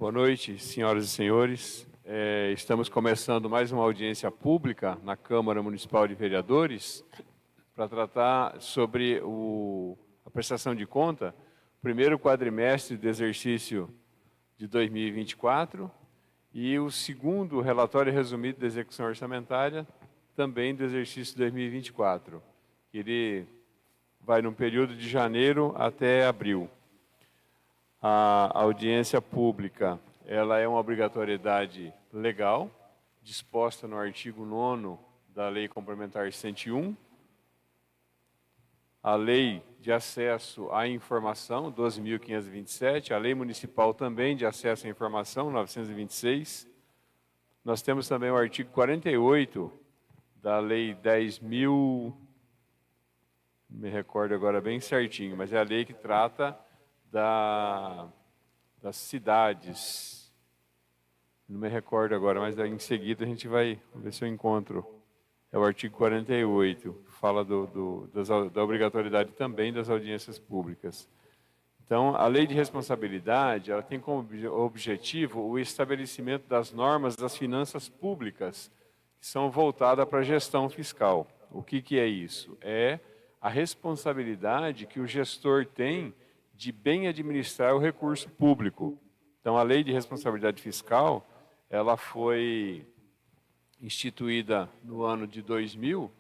Boa noite, senhoras e senhores. Estamos começando mais uma audiência pública na Câmara Municipal de Vereadores para tratar sobre a prestação de conta, primeiro quadrimestre do exercício de 2024 e o segundo relatório resumido da execução orçamentária também do exercício de 2024. Ele vai num período de janeiro até abril. A audiência pública, ela é uma obrigatoriedade legal, disposta no artigo 9º da Lei Complementar 101, a Lei de Acesso à Informação, 12.527, a Lei Municipal também de Acesso à Informação, 926. Nós temos também o artigo 48 da Lei 10.000, não me recordo agora bem certinho, mas é a lei que trata das cidades. Não me recordo agora, mas em seguida a gente vai ver se eu encontro. É o artigo 48, que fala da obrigatoriedade também das audiências públicas. Então, a lei de responsabilidade, ela tem como objetivo o estabelecimento das normas das finanças públicas, que são voltadas para a gestão fiscal. O que é isso? É a responsabilidade que o gestor tem de bem administrar o recurso público. Então, a lei de responsabilidade fiscal, ela foi instituída no ano de 2000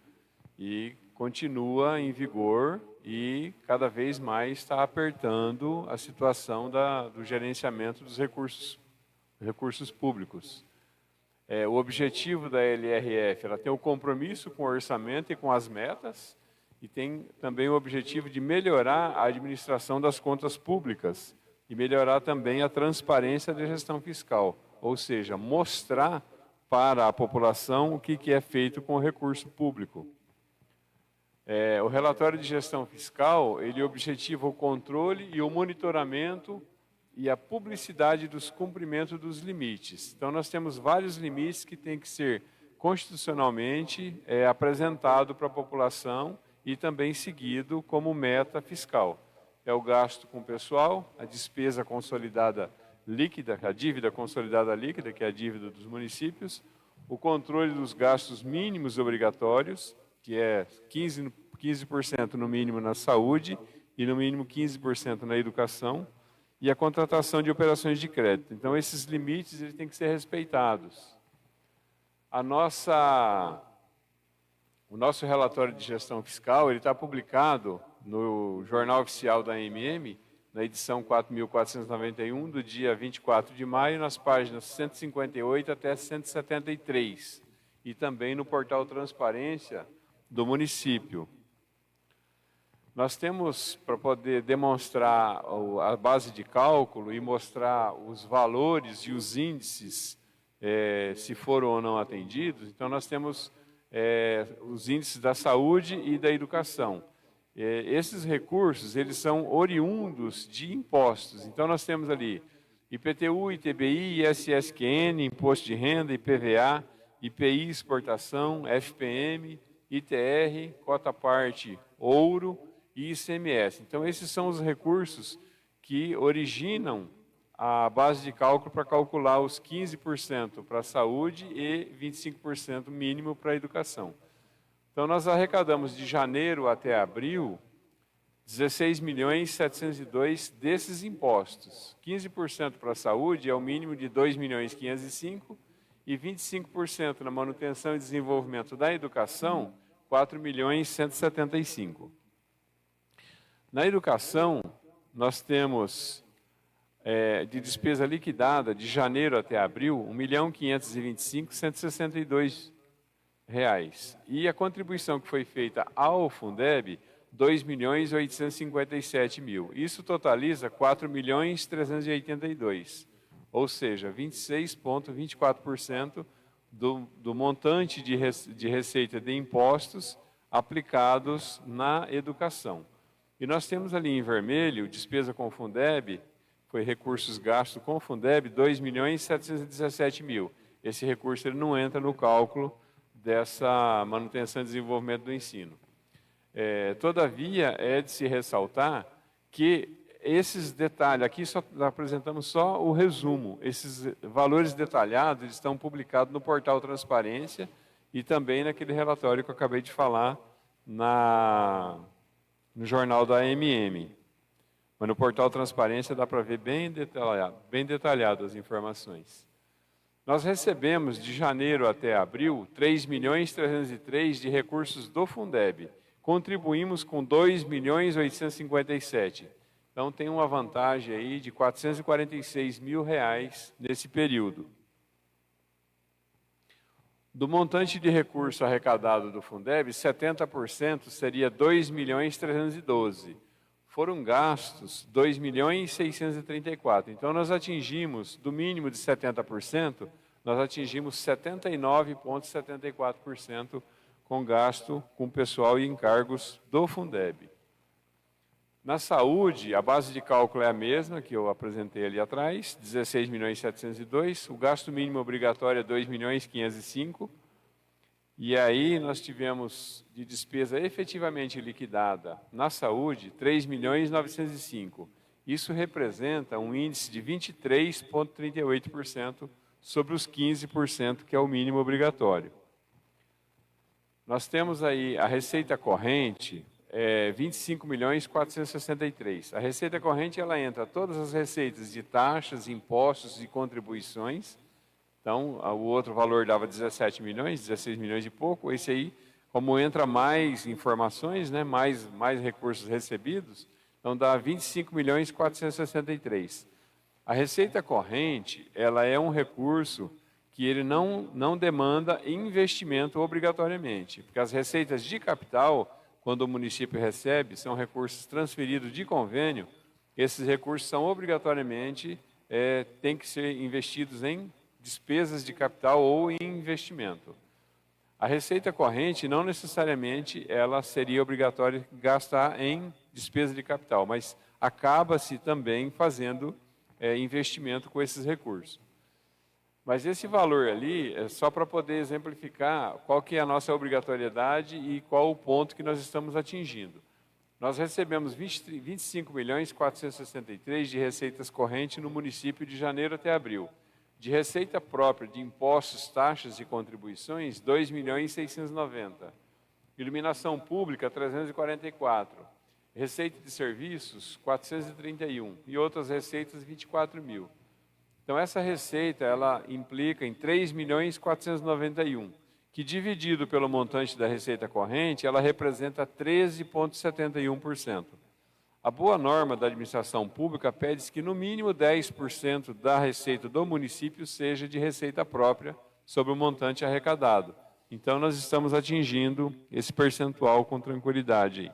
e continua em vigor e cada vez mais está apertando a situação do gerenciamento dos recursos públicos. O objetivo da LRF, ela tem o compromisso com o orçamento e com as metas, e tem também o objetivo de melhorar a administração das contas públicas e melhorar também a transparência da gestão fiscal, ou seja, mostrar para a população o que é feito com o recurso público. O relatório de gestão fiscal, ele objetiva o controle e o monitoramento e a publicidade dos cumprimentos dos limites. Então, nós temos vários limites que têm que ser constitucionalmente apresentado para a população e também seguido como meta fiscal. É o gasto com pessoal, a despesa consolidada líquida, a dívida consolidada líquida, que é a dívida dos municípios, o controle dos gastos mínimos obrigatórios, que é 15% no mínimo na saúde e no mínimo 15% na educação, e a contratação de operações de crédito. Então, esses limites eles têm que ser respeitados. O nosso relatório de gestão fiscal ele está publicado no Jornal Oficial da AMM, na edição 4.491, do dia 24 de maio, nas páginas 158 até 173, e também no portal Transparência do município. Nós temos, para poder demonstrar a base de cálculo e mostrar os valores e os índices, se foram ou não atendidos, então nós temos os índices da saúde e da educação. Esses recursos, eles são oriundos de impostos. Então, nós temos ali IPTU, ITBI, ISSQN, Imposto de Renda, IPVA, IPI, Exportação, FPM, ITR, Cota Parte Ouro e ICMS. Então, esses são os recursos que originam a base de cálculo para calcular os 15% para a saúde e 25% mínimo para a educação. Então, nós arrecadamos de janeiro até abril 16.702 desses impostos. 15% para a saúde é o mínimo de 2.505.000 e 25% na manutenção e desenvolvimento da educação, 4.175.000. Na educação, nós temos de despesa liquidada de janeiro até abril, R$ 1.525.162. E a contribuição que foi feita ao Fundeb, R$ 2.857.000. Isso totaliza R$ 4.382.000, ou seja, 26,24% do montante de receita de impostos aplicados na educação. E nós temos ali em vermelho, despesa com Fundeb, foi recursos gastos com Fundeb, R$ 2.717.000. Esse recurso ele não entra no cálculo dessa manutenção e desenvolvimento do ensino. Todavia, é de se ressaltar que Esses detalhes, aqui só apresentamos só o resumo. Esses valores detalhados estão publicados no portal Transparência e também naquele relatório que eu acabei de falar no jornal da AMM. Mas no portal Transparência dá para ver bem detalhado as informações. Nós recebemos de janeiro até abril 3.303.000 de recursos do Fundeb. Contribuímos com 2.857.000. Então tem uma vantagem aí de R$ 446.000 nesse período. Do montante de recurso arrecadado do Fundeb, 70% seria 2.312.000. Foram gastos 2.634.000. Então nós atingimos, do mínimo de 70%, nós atingimos 79,74% com gasto com pessoal e encargos do Fundeb. Na saúde, a base de cálculo é a mesma que eu apresentei ali atrás, 16.702.000, o gasto mínimo obrigatório é 2.505.000, e aí nós tivemos de despesa efetivamente liquidada na saúde 3.905.000. Isso representa um índice de 23,38% sobre os 15% que é o mínimo obrigatório. Nós temos aí a receita corrente, 25.463.000. A receita corrente ela entra todas as receitas de taxas, impostos e contribuições. Então, o outro valor dava 17 milhões, 16 milhões e pouco. Esse aí, como entra mais informações, né, mais recursos recebidos, então dá 25.463.000. A receita corrente, ela é um recurso que ele não demanda investimento obrigatoriamente, porque as receitas de capital, quando o município recebe, são recursos transferidos de convênio, esses recursos são obrigatoriamente, têm que ser investidos em despesas de capital ou em investimento. A receita corrente, não necessariamente, ela seria obrigatória gastar em despesa de capital, mas acaba-se também fazendo investimento com esses recursos. Mas esse valor ali é só para poder exemplificar qual que é a nossa obrigatoriedade e qual o ponto que nós estamos atingindo. Nós recebemos 25.463.000 de receitas correntes no município de janeiro até abril. De receita própria de impostos, taxas e contribuições, 2.690.000. Iluminação pública, 344. Receita de serviços, 431. E outras receitas, 24.000. Então, essa receita, ela implica em 3.491.000, que dividido pelo montante da receita corrente, ela representa 13,71%. A boa norma da administração pública pede que no mínimo 10% da receita do município seja de receita própria sobre o montante arrecadado. Então, nós estamos atingindo esse percentual com tranquilidade.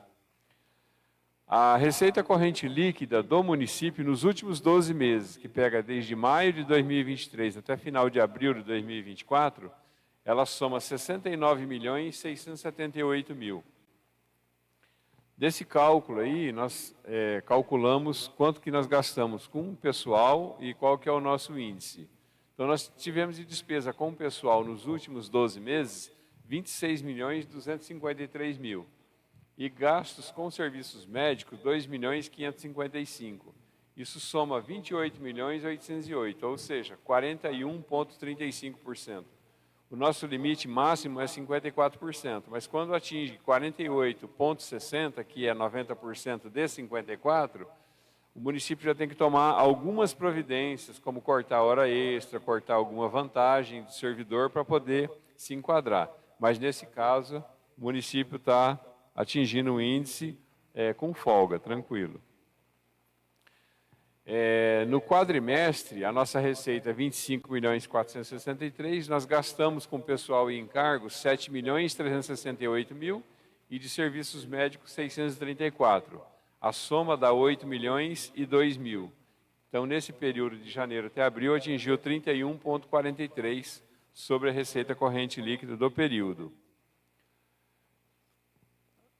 A receita corrente líquida do município nos últimos 12 meses, que pega desde maio de 2023 até final de abril de 2024, ela soma 69.678.000. Desse cálculo aí, nós calculamos quanto que nós gastamos com o pessoal e qual que é o nosso índice. Então, nós tivemos de despesa com o pessoal nos últimos 12 meses, 26.253.000. E gastos com serviços médicos, 2.555.000. Isso soma 28.808.000, ou seja, 41,35%. O nosso limite máximo é 54%, mas quando atinge 48,60%, que é 90% de 54%, o município já tem que tomar algumas providências, como cortar hora extra, cortar alguma vantagem do servidor para poder se enquadrar. Mas nesse caso, o município está atingindo um índice com folga, tranquilo. No quadrimestre, a nossa receita é 25.463.000, nós gastamos com pessoal e encargos 7.368.000 e de serviços médicos 634. A soma dá 8.002.000. Então, nesse período de janeiro até abril, atingiu 31,43% sobre a receita corrente líquida do período.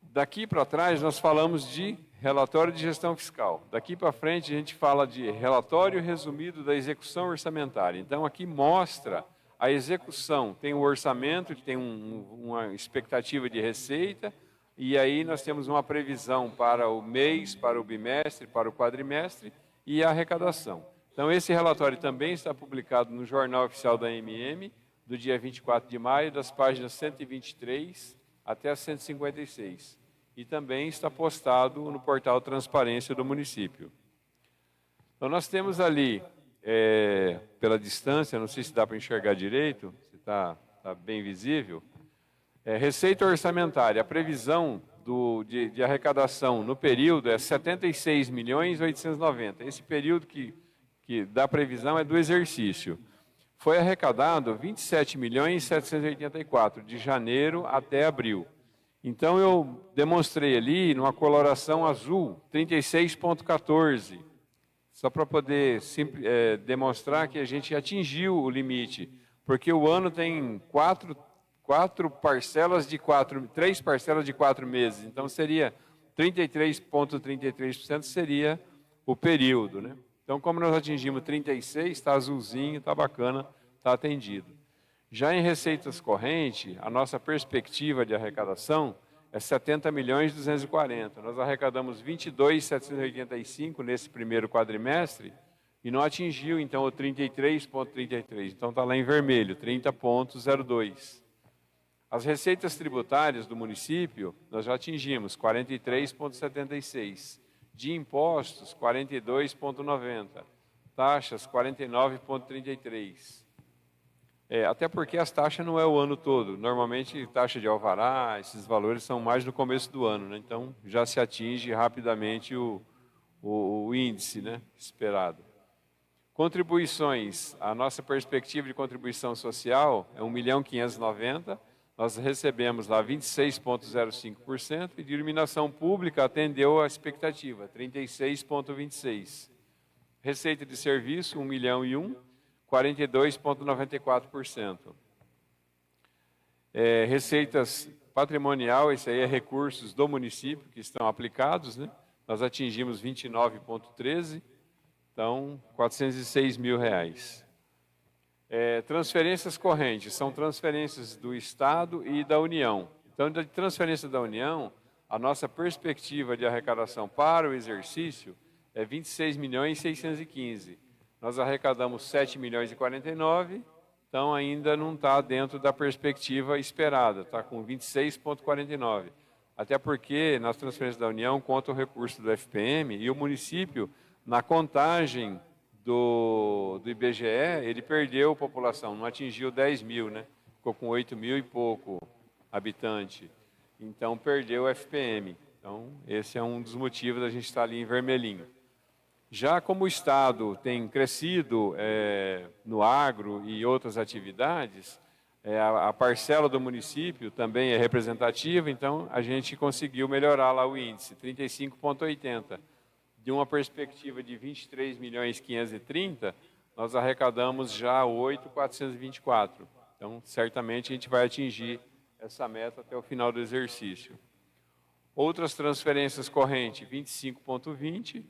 Daqui para trás, nós falamos de relatório de gestão fiscal. Daqui para frente, a gente fala de relatório resumido da execução orçamentária. Então, aqui mostra a execução. Tem o orçamento, tem uma expectativa de receita, E aí nós temos uma previsão para o mês, para o bimestre, para o quadrimestre e a arrecadação. Então, esse relatório também está publicado no Jornal Oficial da AMM, do dia 24 de maio, das páginas 123 até 156. E também está postado no portal Transparência do município. Então, nós temos ali, pela distância, não sei se dá para enxergar direito, se está bem visível, receita orçamentária. A previsão de arrecadação no período é 76.890. Esse período que da previsão é do exercício. Foi arrecadado 27.784, de janeiro até abril. Então, eu demonstrei ali, numa coloração azul, 36,14, só para poder demonstrar que a gente atingiu o limite, porque o ano tem três parcelas de 4 meses, então seria 33,33% seria o período, né? Então, como nós atingimos 36, está azulzinho, está bacana, está atendido. Já em receitas correntes, a nossa perspectiva de arrecadação é 70.240. Nós arrecadamos 22.785 nesse primeiro quadrimestre e não atingiu, então, o 33,33. Então, está lá em vermelho, 30,02. As receitas tributárias do município, nós já atingimos 43,76. De impostos, 42,90. Taxas, 49,33. Até porque as taxas não é o ano todo. Normalmente, taxa de alvará, esses valores são mais no começo do ano, né? Então, já se atinge rapidamente o índice, né, esperado. Contribuições, a nossa perspectiva de contribuição social é 1.590.000. Nós recebemos lá 26,05% e de iluminação pública atendeu a expectativa, 36,26%. Receita de serviço, 1.001.000, 42,94%. Receitas patrimonial, esse aí é recursos do município que estão aplicados, né? Nós atingimos 29,13%, então R$406.000. Transferências correntes, são transferências do Estado e da União. Então, de transferência da União, a nossa perspectiva de arrecadação para o exercício é 26.615.000. Nós arrecadamos 7.049.000, então ainda não está dentro da perspectiva esperada, está com 26,49. Até porque nas transferências da União conta o recurso do FPM e o município, na contagem do IBGE, ele perdeu população, não atingiu 10.000, né? Ficou com 8.000 e pouco habitante. Então, perdeu o FPM. Então, esse é um dos motivos da gente estar ali em vermelhinho. Já como o Estado tem crescido no agro e outras atividades, a parcela do município também é representativa, então a gente conseguiu melhorar lá o índice, 35,80. De uma perspectiva de 23.530.000, nós arrecadamos já 8.424. Então, certamente a gente vai atingir essa meta até o final do exercício. Outras transferências correntes, 25,20.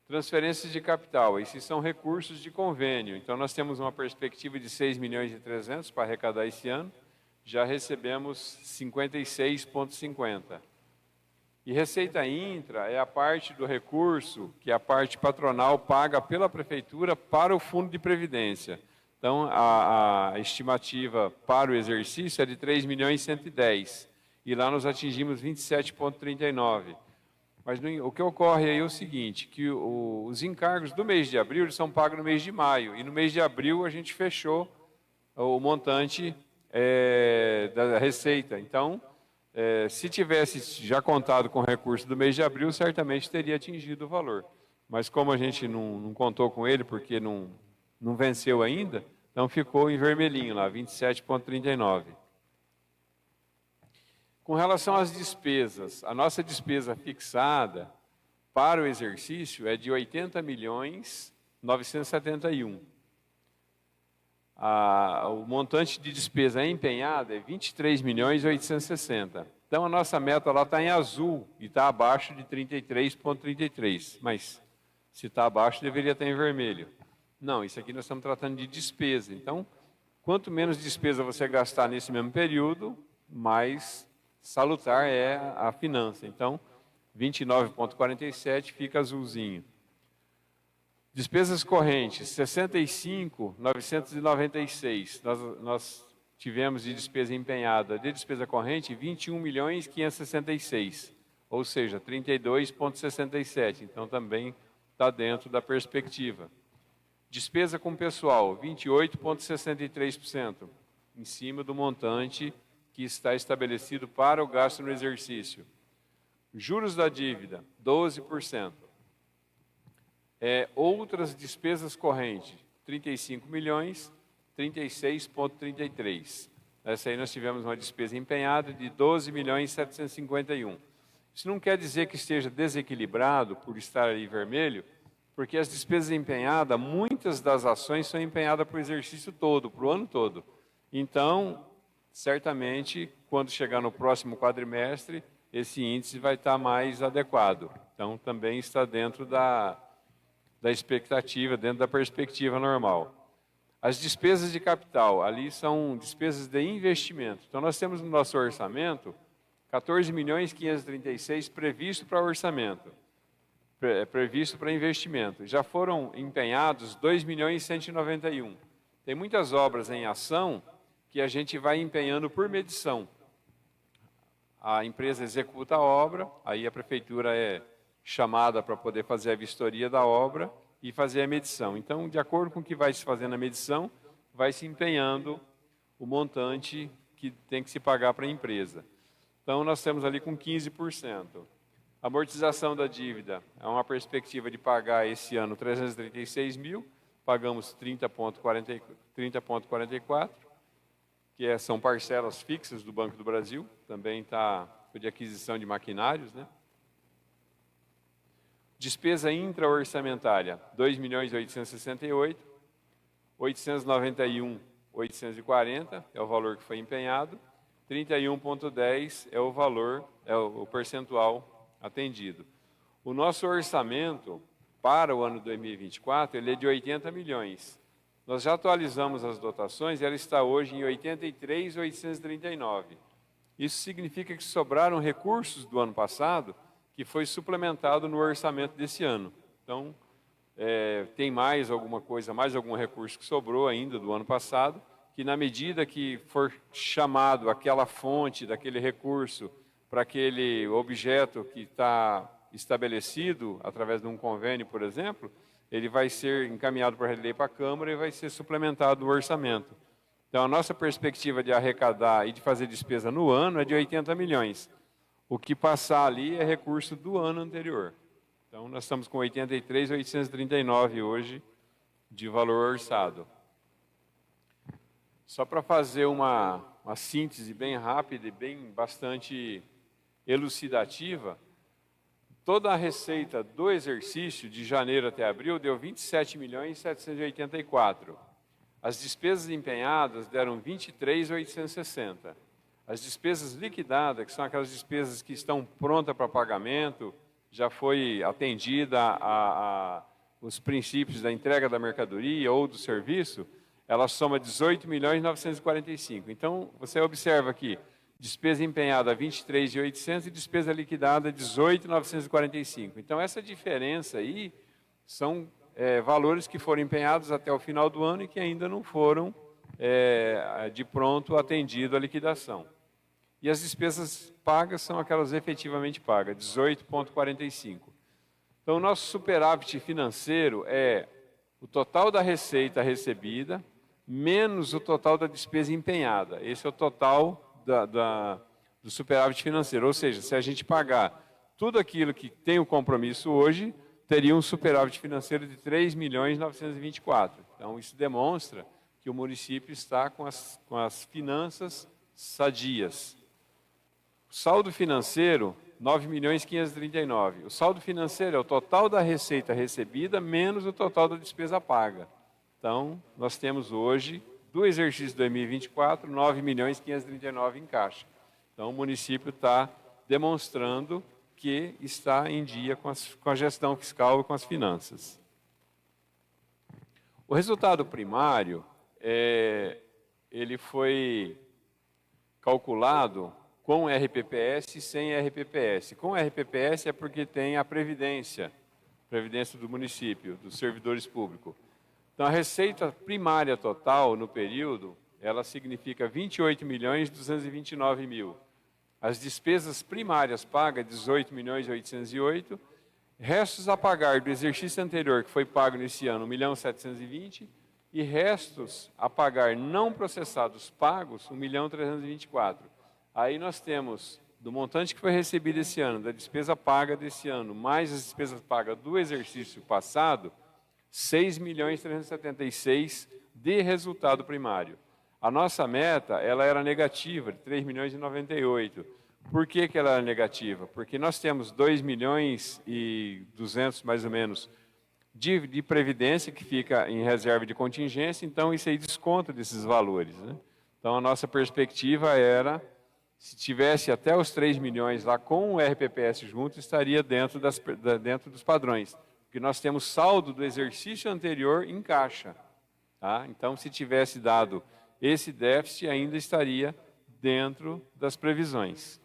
Transferências de capital, esses são recursos de convênio. Então, nós temos uma perspectiva de 6.300.000 para arrecadar esse ano. Já recebemos 56,50. E receita intra é a parte do recurso que a parte patronal paga pela prefeitura para o fundo de previdência. Então, a estimativa para o exercício é de 3.110.000. E lá nós atingimos 27,39. Mas o que ocorre aí é o seguinte, que os encargos do mês de abril eles são pagos no mês de maio. E no mês de abril a gente fechou o montante da receita. Então, se tivesse já contado com o recurso do mês de abril, certamente teria atingido o valor. Mas como a gente não contou com ele, porque não venceu ainda, então ficou em vermelhinho lá, 27,39. Com relação às despesas, a nossa despesa fixada para o exercício é de 80.971.000. O montante de despesa empenhada é 23.860.000. Então, a nossa meta lá está em azul e está abaixo de 33,33. Mas, se está abaixo, deveria estar em vermelho. Não, isso aqui nós estamos tratando de despesa. Então, quanto menos despesa você gastar nesse mesmo período, mais salutar é a finança. Então, 29,47 fica azulzinho. Despesas correntes, 65.996. Nós tivemos de despesa empenhada de despesa corrente 21.566, ou seja, 32,67. Então, também está dentro da perspectiva. Despesa com pessoal, 28,63%, em cima do montante que está estabelecido para o gasto no exercício. Juros da dívida, 12%. Outras despesas correntes, 35 milhões, 36,33. Essa aí nós tivemos uma despesa empenhada de 12.751. Isso não quer dizer que esteja desequilibrado por estar ali vermelho, porque as despesas empenhadas, muitas das ações são empenhadas para o exercício todo, para o ano todo. Então, certamente, quando chegar no próximo quadrimestre, esse índice vai estar mais adequado. Então, também está dentro da expectativa, dentro da perspectiva normal. As despesas de capital, ali são despesas de investimento. Então, nós temos no nosso orçamento 14.536 previsto para orçamento, previsto para investimento. Já foram empenhados 2.191. Tem muitas obras em ação que a gente vai empenhando por medição. A empresa executa a obra, aí a prefeitura é chamada para poder fazer a vistoria da obra e fazer a medição. Então, de acordo com o que vai se fazendo a medição, vai se empenhando o montante que tem que se pagar para a empresa. Então, nós temos ali com 15%. Amortização da dívida, é uma perspectiva de pagar esse ano 336 mil, pagamos 30,44, que são parcelas fixas do Banco do Brasil, também está de aquisição de maquinários, né? Despesa intra-orçamentária, 2.868, 891.840 é o valor que foi empenhado, 31,10 é o valor, é o percentual atendido. O nosso orçamento para o ano 2024, ele é de 80 milhões. Nós já atualizamos as dotações e ela está hoje em 83.839. Isso significa que sobraram recursos do ano passado que foi suplementado no orçamento desse ano. Então, tem mais alguma coisa, mais algum recurso que sobrou ainda do ano passado, que na medida que for chamado aquela fonte daquele recurso para aquele objeto que está estabelecido através de um convênio, por exemplo, ele vai ser encaminhado para a Câmara e vai ser suplementado no orçamento. Então, a nossa perspectiva de arrecadar e de fazer despesa no ano é de 80 milhões. O que passar ali é recurso do ano anterior. Então, nós estamos com 83.839 hoje de valor orçado. Só para fazer uma síntese bem rápida e bastante elucidativa, toda a receita do exercício de janeiro até abril deu 27.784. As despesas empenhadas deram 23.860. As despesas liquidadas, que são aquelas despesas que estão prontas para pagamento, já foi atendida os princípios da entrega da mercadoria ou do serviço, ela soma 18.945. Então, você observa aqui, despesa empenhada 23.800 e despesa liquidada 18.945. Então, essa diferença aí são valores que foram empenhados até o final do ano e que ainda não foram de pronto atendido a liquidação. E as despesas pagas são aquelas efetivamente pagas, 18,45. Então, o nosso superávit financeiro é o total da receita recebida menos o total da despesa empenhada. Esse é o total do superávit financeiro. Ou seja, se a gente pagar tudo aquilo que tem o compromisso hoje, teria um superávit financeiro de 3.924. Então, isso demonstra que o município está com as finanças sadias. O saldo financeiro, 9.539. O saldo financeiro é o total da receita recebida menos o total da despesa paga. Então, nós temos hoje, do exercício de 2024, 9.539 em caixa. Então, o município está demonstrando que está em dia com a gestão fiscal e com as finanças. O resultado primário, ele foi calculado com RPPS e sem RPPS. Com RPPS é porque tem a Previdência do município, dos servidores públicos. Então, a receita primária total no período, ela significa 28.229.000. As despesas primárias pagas, 18.808.000. Restos a pagar do exercício anterior, que foi pago nesse ano, 1.720.000. E restos a pagar não processados pagos, 1.324.000. Aí nós temos, do montante que foi recebido esse ano, da despesa paga desse ano, mais as despesas pagas do exercício passado, 6.376.000 de resultado primário. A nossa meta, ela era negativa, de 3.098.000. Por que ela era negativa? Porque nós temos 2.200.000, mais ou menos, de previdência, que fica em reserva de contingência, então isso aí desconta desses valores, né? Então, a nossa perspectiva era, se tivesse até os 3 milhões lá com o RPPS junto, estaria dentro dos padrões. Porque nós temos saldo do exercício anterior em caixa. Tá? Então, se tivesse dado esse déficit, ainda estaria dentro das previsões.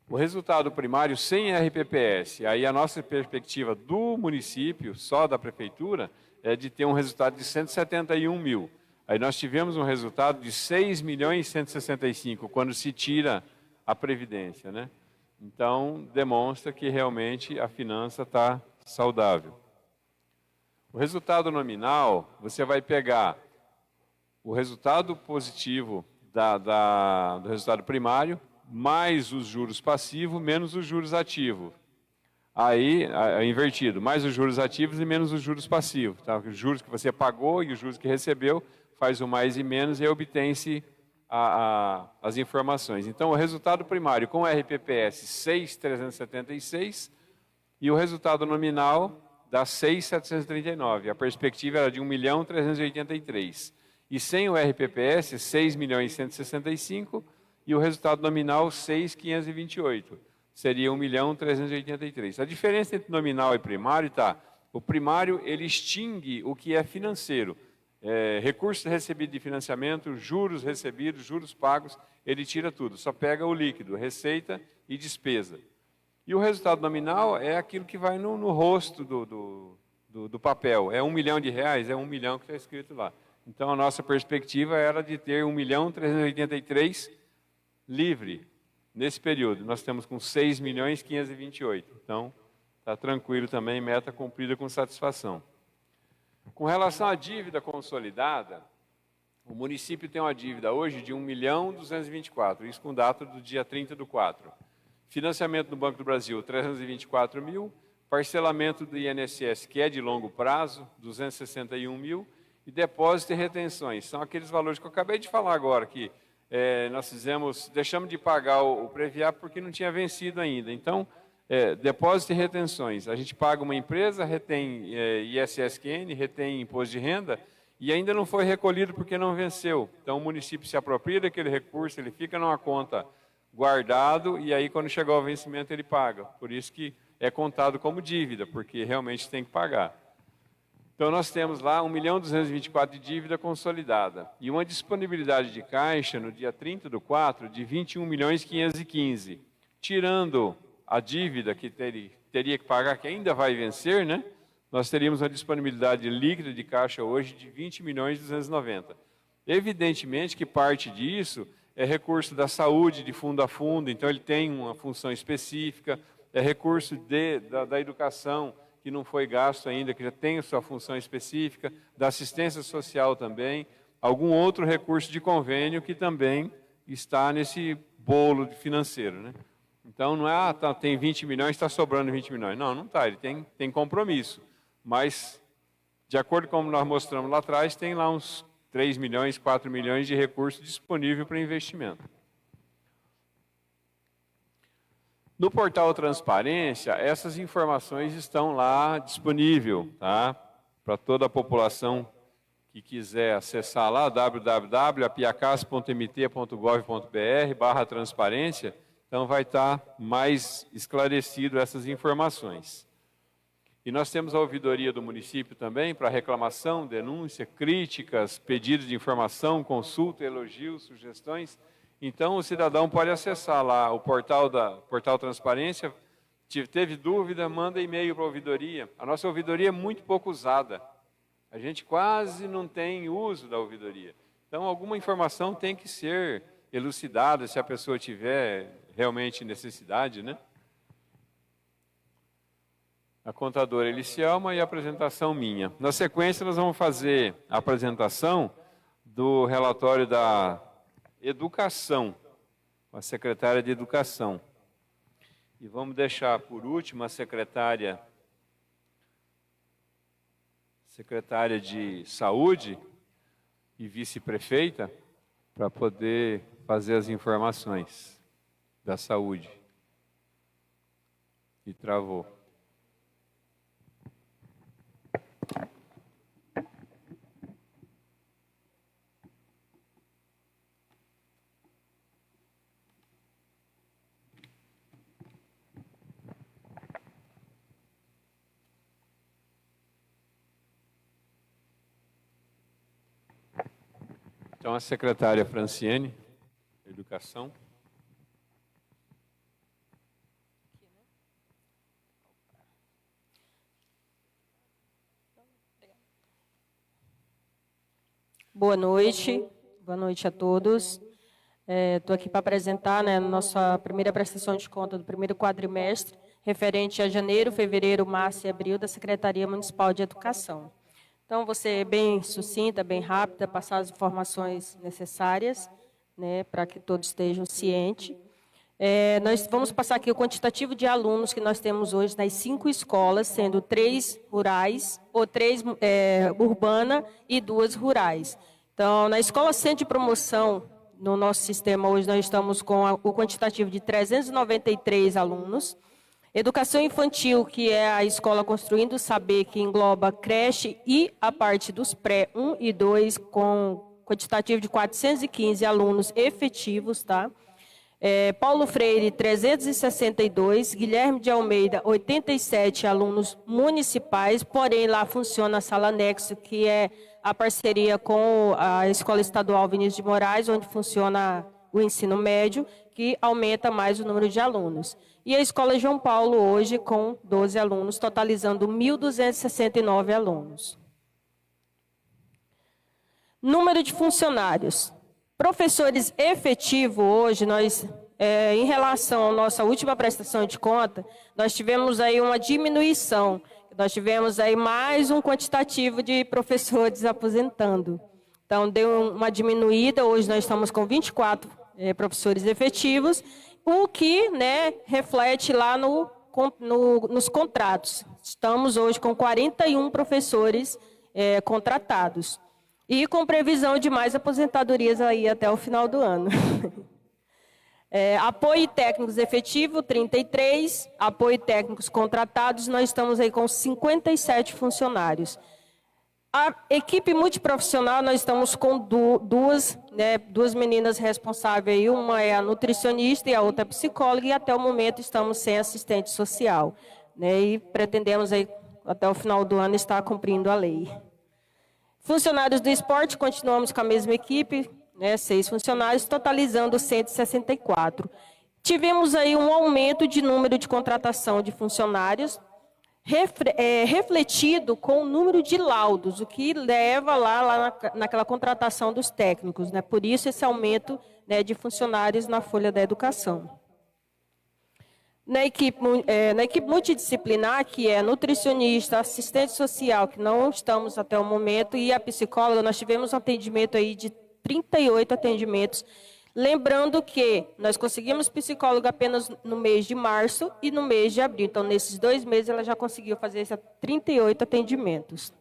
O resultado primário sem RPPS, aí a nossa perspectiva do município, só da prefeitura, é de ter um resultado de 171.000. Aí nós tivemos um resultado de 6.165.000, quando se tira a Previdência, né? Então, demonstra que realmente a finança está saudável. O resultado nominal, você vai pegar o resultado positivo do resultado primário, mais os juros passivos, menos os juros ativos. Aí, é invertido, mais os juros ativos e menos os juros passivos. Tá? Os juros que você pagou e os juros que recebeu, faz o mais e menos e obtém-se as informações. Então, o resultado primário com RPPS, 6.376, e o resultado nominal dá 6.739. A perspectiva era de 1.383.000. E sem o RPPS, 6.165.000, e o resultado nominal, 6.528. Seria 1.383. A diferença entre nominal e primário está, o primário ele extingue o que é financeiro. Recursos recebidos de financiamento, juros recebidos, juros pagos, ele tira tudo, só pega o líquido, receita e despesa. E o resultado nominal é aquilo que vai no rosto do papel. É 1 milhão de reais, é 1 milhão que está escrito lá. Então, a nossa perspectiva era de ter 1.383.000 livre nesse período. Nós temos com 6.528.000. Então, está tranquilo também, meta cumprida com satisfação. Com relação à dívida consolidada, o município tem uma dívida hoje de 1.224.000, isso com data do dia 30/4. Financiamento do Banco do Brasil, 324.000. Parcelamento do INSS, que é de longo prazo, 261.000. E depósito e retenções, são aqueles valores que eu acabei de falar agora, que nós deixamos de pagar o Previap porque não tinha vencido ainda. Então, depósito e retenções. A gente paga uma empresa, retém ISSQN, retém imposto de renda, e ainda não foi recolhido porque não venceu. Então, o município se apropria daquele recurso, ele fica numa conta guardado, e aí, quando chegar o vencimento, ele paga. Por isso que é contado como dívida, porque realmente tem que pagar. Então, nós temos lá 1.224.000 de dívida consolidada e uma disponibilidade de caixa no dia 30/4 de 21.515.000. Tirando a dívida que teria que pagar, que ainda vai vencer, né? Nós teríamos uma disponibilidade líquida de caixa hoje de 20.290.000. Evidentemente que parte disso é recurso da saúde, de fundo a fundo, então ele tem uma função específica, é recurso da educação, que não foi gasto ainda, que já tem a sua função específica, da assistência social também, algum outro recurso de convênio que também está nesse bolo financeiro, né? Então, não é, tem 20 milhões, está sobrando 20 milhões. Não, não está, ele tem compromisso. Mas, de acordo com como nós mostramos lá atrás, tem lá uns 3 milhões, 4 milhões de recursos disponível para investimento. No portal Transparência, essas informações estão lá disponíveis, tá? Para toda a população que quiser acessar lá, www.apiacas.mt.gov.br/transparência, então vai estar mais esclarecido essas informações. E nós temos a ouvidoria do município também para reclamação, denúncia, críticas, pedidos de informação, consulta, elogios, sugestões. Então, o cidadão pode acessar lá o portal Transparência, teve dúvida, manda e-mail para a ouvidoria. A nossa ouvidoria é muito pouco usada. A gente quase não tem uso da ouvidoria. Então, alguma informação tem que ser elucidada se a pessoa tiver realmente necessidade, né? A contadora Elicielma e a apresentação minha. Na sequência, nós vamos fazer a apresentação do relatório da Educação, a secretária de Educação. E vamos deixar, por último, a secretária de Saúde e vice-prefeita para poder fazer as informações da saúde. E travou. Então, a secretária Franciene, Educação. Boa noite a todos. Estou aqui para apresentar, né, a nossa primeira prestação de conta do primeiro quadrimestre, referente a janeiro, fevereiro, março e abril da Secretaria Municipal de Educação. Então, vou ser bem sucinta, bem rápida, passar as informações necessárias, né, para que todos estejam cientes. Nós vamos passar aqui o quantitativo de alunos que nós temos hoje nas 5 escolas, sendo 3 rurais, ou 3 urbana e 2 rurais. Então, na Escola Centro de Promoção, no nosso sistema hoje, nós estamos com o quantitativo de 393 alunos. Educação Infantil, que é a escola Construindo o Saber, que engloba creche e a parte dos pré 1 e 2, com quantitativo de 415 alunos efetivos, tá? Paulo Freire, 362, Guilherme de Almeida, 87 alunos municipais, porém lá funciona a sala anexo, que é a parceria com a Escola Estadual Vinícius de Moraes, onde funciona o ensino médio, que aumenta mais o número de alunos. E a Escola João Paulo hoje com 12 alunos, totalizando 1.269 alunos. Número de funcionários. Professores efetivos hoje, nós, em relação à nossa última prestação de conta, nós tivemos aí uma diminuição. Nós tivemos aí mais um quantitativo de professores aposentando. Então, deu uma diminuída, hoje nós estamos com 24 professores efetivos, o que, né, reflete lá nos contratos. Estamos hoje com 41 professores contratados. E com previsão de mais aposentadorias aí até o final do ano. Apoio técnicos efetivo, 33. Apoio técnicos contratados, nós estamos aí com 57 funcionários. A equipe multiprofissional, nós estamos com duas meninas responsáveis. Aí, uma é a nutricionista e a outra é a psicóloga. E até o momento estamos sem assistente social, né? E pretendemos aí, até o final do ano estar cumprindo a lei. Funcionários do esporte, continuamos com a mesma equipe, né, 6 funcionários, totalizando 164. Tivemos aí um aumento de número de contratação de funcionários, refletido com o número de laudos, o que leva lá naquela contratação dos técnicos, né? Por isso esse aumento, né, de funcionários na folha da educação. Na equipe multidisciplinar, que é nutricionista, assistente social, que não estamos até o momento, e a psicóloga, nós tivemos um atendimento aí de 38 atendimentos. Lembrando que nós conseguimos psicóloga apenas no mês de março e no mês de abril. Então, nesses 2 meses, ela já conseguiu fazer esses 38 atendimentos.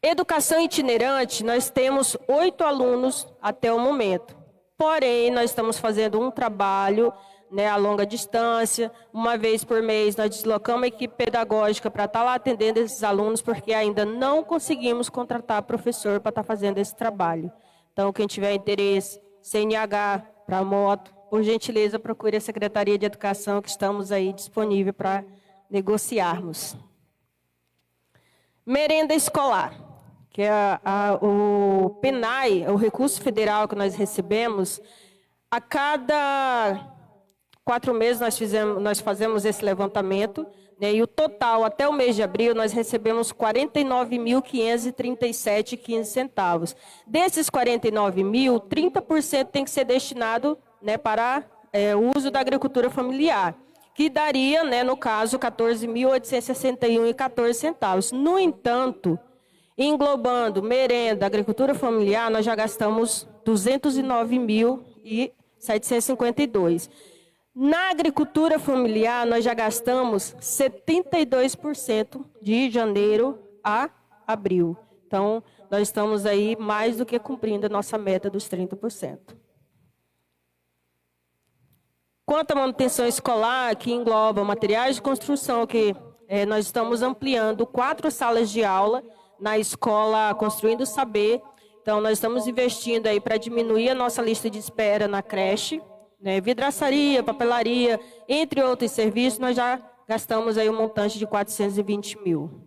Educação itinerante, nós temos 8 alunos até o momento. Porém, nós estamos fazendo um trabalho, né, a longa distância. Uma vez por mês, nós deslocamos a equipe pedagógica para estar lá atendendo esses alunos, porque ainda não conseguimos contratar professor para estar fazendo esse trabalho. Então, quem tiver interesse, CNH para moto, por gentileza, procure a Secretaria de Educação, que estamos aí disponível para negociarmos. Merenda escolar. que é o PENAI, o recurso federal que nós recebemos. A cada 4 meses nós fazemos esse levantamento, né, e o total, até o mês de abril, nós recebemos R$ 49.537,15 centavos. Desses 49 mil, 30% tem que ser destinado, né, para o uso da agricultura familiar, que daria, né, no caso, R$ 14.861,14 centavos. No entanto, englobando merenda, agricultura familiar, nós já gastamos R$ 209.752. Na agricultura familiar, nós já gastamos 72% de janeiro a abril. Então, nós estamos aí mais do que cumprindo a nossa meta dos 30%. Quanto à manutenção escolar, que engloba materiais de construção, que nós estamos ampliando 4 salas de aula na escola Construindo Saber. Então, nós estamos investindo aí para diminuir a nossa lista de espera na creche, né, vidraçaria, papelaria, entre outros serviços, nós já gastamos aí um montante de 420 mil.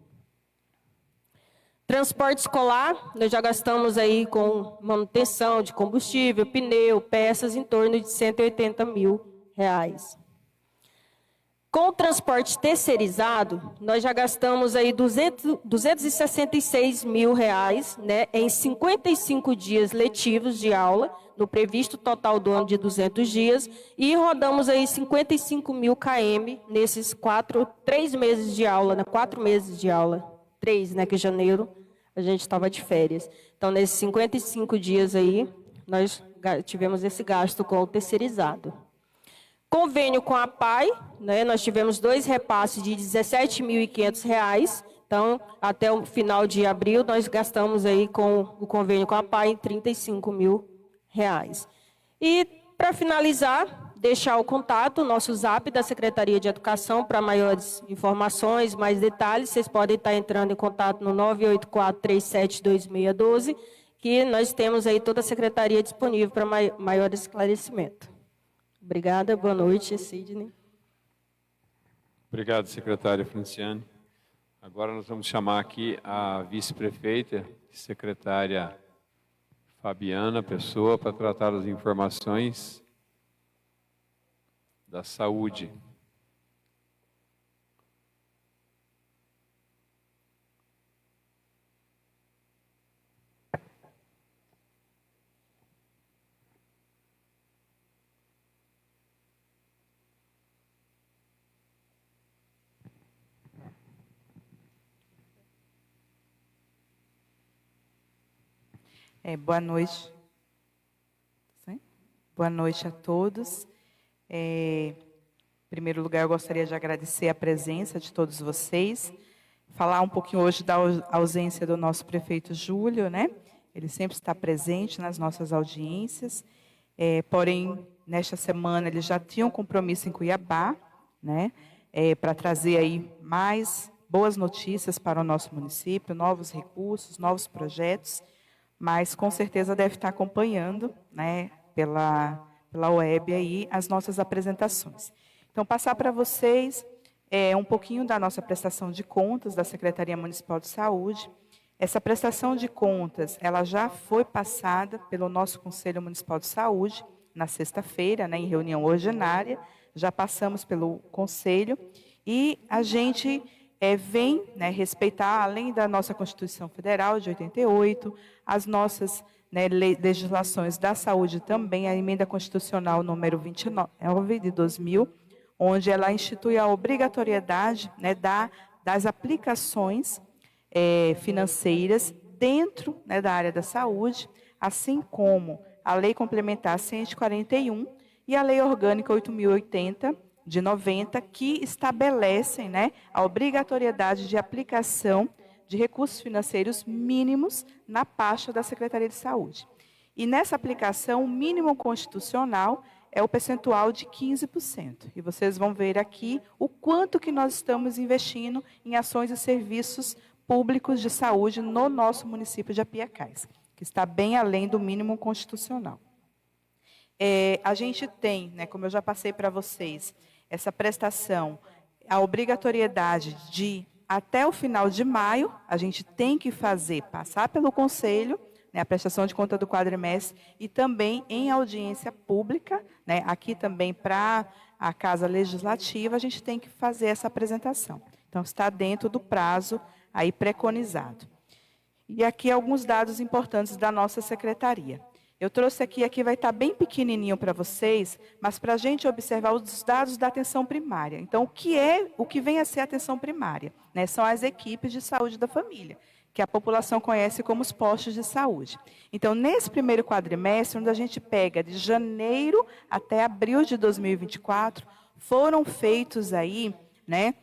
Transporte escolar, nós já gastamos aí com manutenção de combustível, pneu, peças, em torno de R$ 180 mil. Com o transporte terceirizado, nós já gastamos aí 266 mil reais, né, em 55 dias letivos de aula, no previsto total do ano de 200 dias, e rodamos aí 55 mil km nesses 3 meses de aula, né, 4 meses de aula, 3, né, que em janeiro a gente estava de férias. Então, nesses 55 dias aí, nós tivemos esse gasto com o terceirizado. Convênio com a PAI, né, nós tivemos 2 repasses de R$ 17.500. Então, até o final de abril, nós gastamos aí com o convênio com a PAI R$ 35 mil. E, para finalizar, deixar o contato, o nosso zap da Secretaria de Educação, para maiores informações, mais detalhes, vocês podem estar entrando em contato no 984-372612, que nós temos aí toda a Secretaria disponível para maior esclarecimento. Obrigada, boa noite, Sidney. Obrigado, secretária Franciane. Agora nós vamos chamar aqui a vice-prefeita, secretária Fabiana Pessoa, para tratar das informações da saúde. Boa noite. Sim? Boa noite a todos. Em primeiro lugar, eu gostaria de agradecer a presença de todos vocês. Falar um pouquinho hoje da ausência do nosso prefeito Júlio, né? Ele sempre está presente nas nossas audiências. Porém, nesta semana, ele já tinha um compromisso em Cuiabá, né? Para trazer aí mais boas notícias para o nosso município, novos recursos, novos projetos. Mas com certeza deve estar acompanhando, né, pela web aí as nossas apresentações. Então, passar para vocês um pouquinho da nossa prestação de contas da Secretaria Municipal de Saúde. Essa prestação de contas, ela já foi passada pelo nosso Conselho Municipal de Saúde na sexta-feira, né, em reunião ordinária. Já passamos pelo Conselho e a gente vem, né, respeitar, além da nossa Constituição Federal de 88, as nossas, né, legislações da saúde também, a emenda constitucional número 29 de 2000, onde ela institui a obrigatoriedade, né, das aplicações financeiras dentro, né, da área da saúde, assim como a Lei Complementar 141 e a Lei Orgânica 8.080, de 90, que estabelecem, né, a obrigatoriedade de aplicação de recursos financeiros mínimos na pasta da Secretaria de Saúde. E nessa aplicação, o mínimo constitucional é o percentual de 15%. E vocês vão ver aqui o quanto que nós estamos investindo em ações e serviços públicos de saúde no nosso município de Apiacás, que está bem além do mínimo constitucional. A gente tem, né, como eu já passei para vocês, essa prestação, a obrigatoriedade de até o final de maio, a gente tem que passar pelo conselho, né, a prestação de conta do quadrimestre, e também em audiência pública, né, aqui também para a Casa Legislativa, a gente tem que fazer essa apresentação. Então, está dentro do prazo aí preconizado. E aqui alguns dados importantes da nossa secretaria. Eu trouxe aqui vai estar bem pequenininho para vocês, mas para a gente observar os dados da atenção primária. Então, o que vem a ser a atenção primária? Né? São as equipes de saúde da família, que a população conhece como os postos de saúde. Então, nesse primeiro quadrimestre, onde a gente pega de janeiro até abril de 2024, foram feitos aí, né,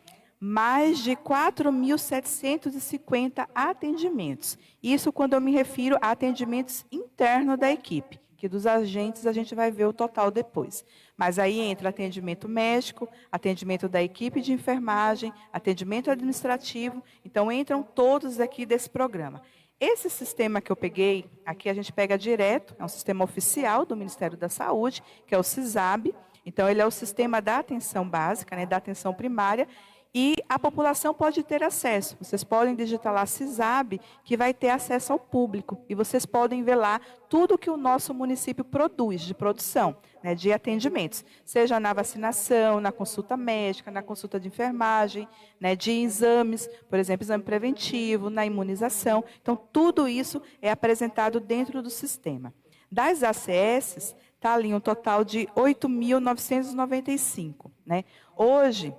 mais de 4.750 atendimentos. Isso quando eu me refiro a atendimentos internos da equipe, que dos agentes a gente vai ver o total depois. Mas aí entra atendimento médico, atendimento da equipe de enfermagem, atendimento administrativo, então entram todos aqui desse programa. Esse sistema que eu peguei, aqui a gente pega direto, é um sistema oficial do Ministério da Saúde, que é o CISAB, então ele é o sistema da atenção básica, né, da atenção primária, e a população pode ter acesso. Vocês podem digitar lá CISAB, que vai ter acesso ao público. E vocês podem ver lá tudo que o nosso município produz, de produção, né, de atendimentos. Seja na vacinação, na consulta médica, na consulta de enfermagem, né, de exames, por exemplo, exame preventivo, na imunização. Então, tudo isso é apresentado dentro do sistema. Das ACS, está ali um total de 8.995. Né? Hoje,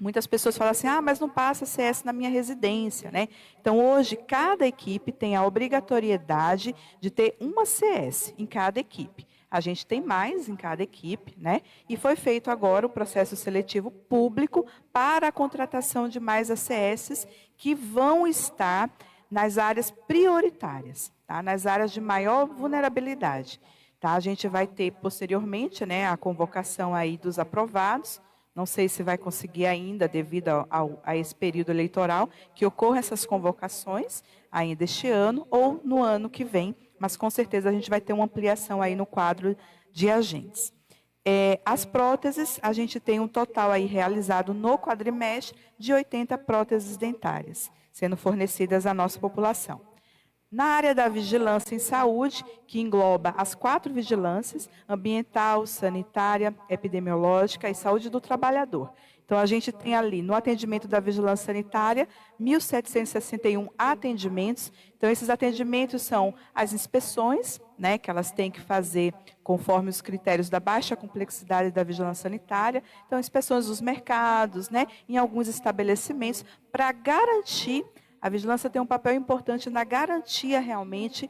muitas pessoas falam assim, mas não passa CS na minha residência, né? Então, hoje, cada equipe tem a obrigatoriedade de ter uma CS em cada equipe. A gente tem mais em cada equipe, né? E foi feito agora o processo seletivo público para a contratação de mais ACS que vão estar nas áreas prioritárias, tá? Nas áreas de maior vulnerabilidade. Tá? A gente vai ter, posteriormente, né, a convocação aí dos aprovados. Não sei se vai conseguir ainda, devido a esse período eleitoral, que ocorram essas convocações ainda este ano ou no ano que vem, mas com certeza a gente vai ter uma ampliação aí no quadro de agentes. As próteses, a gente tem um total aí realizado no quadrimestre de 80 próteses dentárias, sendo fornecidas à nossa população. Na área da vigilância em saúde, que engloba as 4 vigilâncias, ambiental, sanitária, epidemiológica e saúde do trabalhador. Então, a gente tem ali, no atendimento da vigilância sanitária, 1.761 atendimentos. Então, esses atendimentos são as inspeções, né, que elas têm que fazer conforme os critérios da baixa complexidade da vigilância sanitária. Então, inspeções dos mercados, né, em alguns estabelecimentos, para garantir. A vigilância tem um papel importante na garantia realmente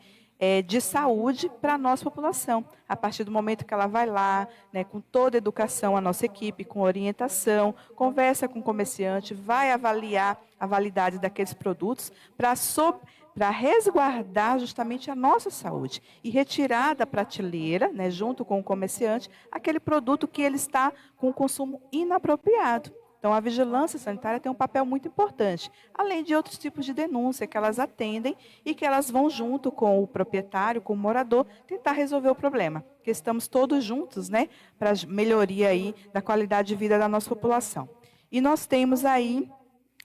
de saúde para a nossa população. A partir do momento que ela vai lá, né, com toda a educação, a nossa equipe, com orientação, conversa com o comerciante, vai avaliar a validade daqueles produtos para resguardar justamente a nossa saúde e retirar da prateleira, né, junto com o comerciante, aquele produto que ele está com o consumo inapropriado. Então, a vigilância sanitária tem um papel muito importante, além de outros tipos de denúncia que elas atendem e que elas vão junto com o proprietário, com o morador, tentar resolver o problema. Porque estamos todos juntos, né, para a melhoria aí da qualidade de vida da nossa população. E nós temos aí,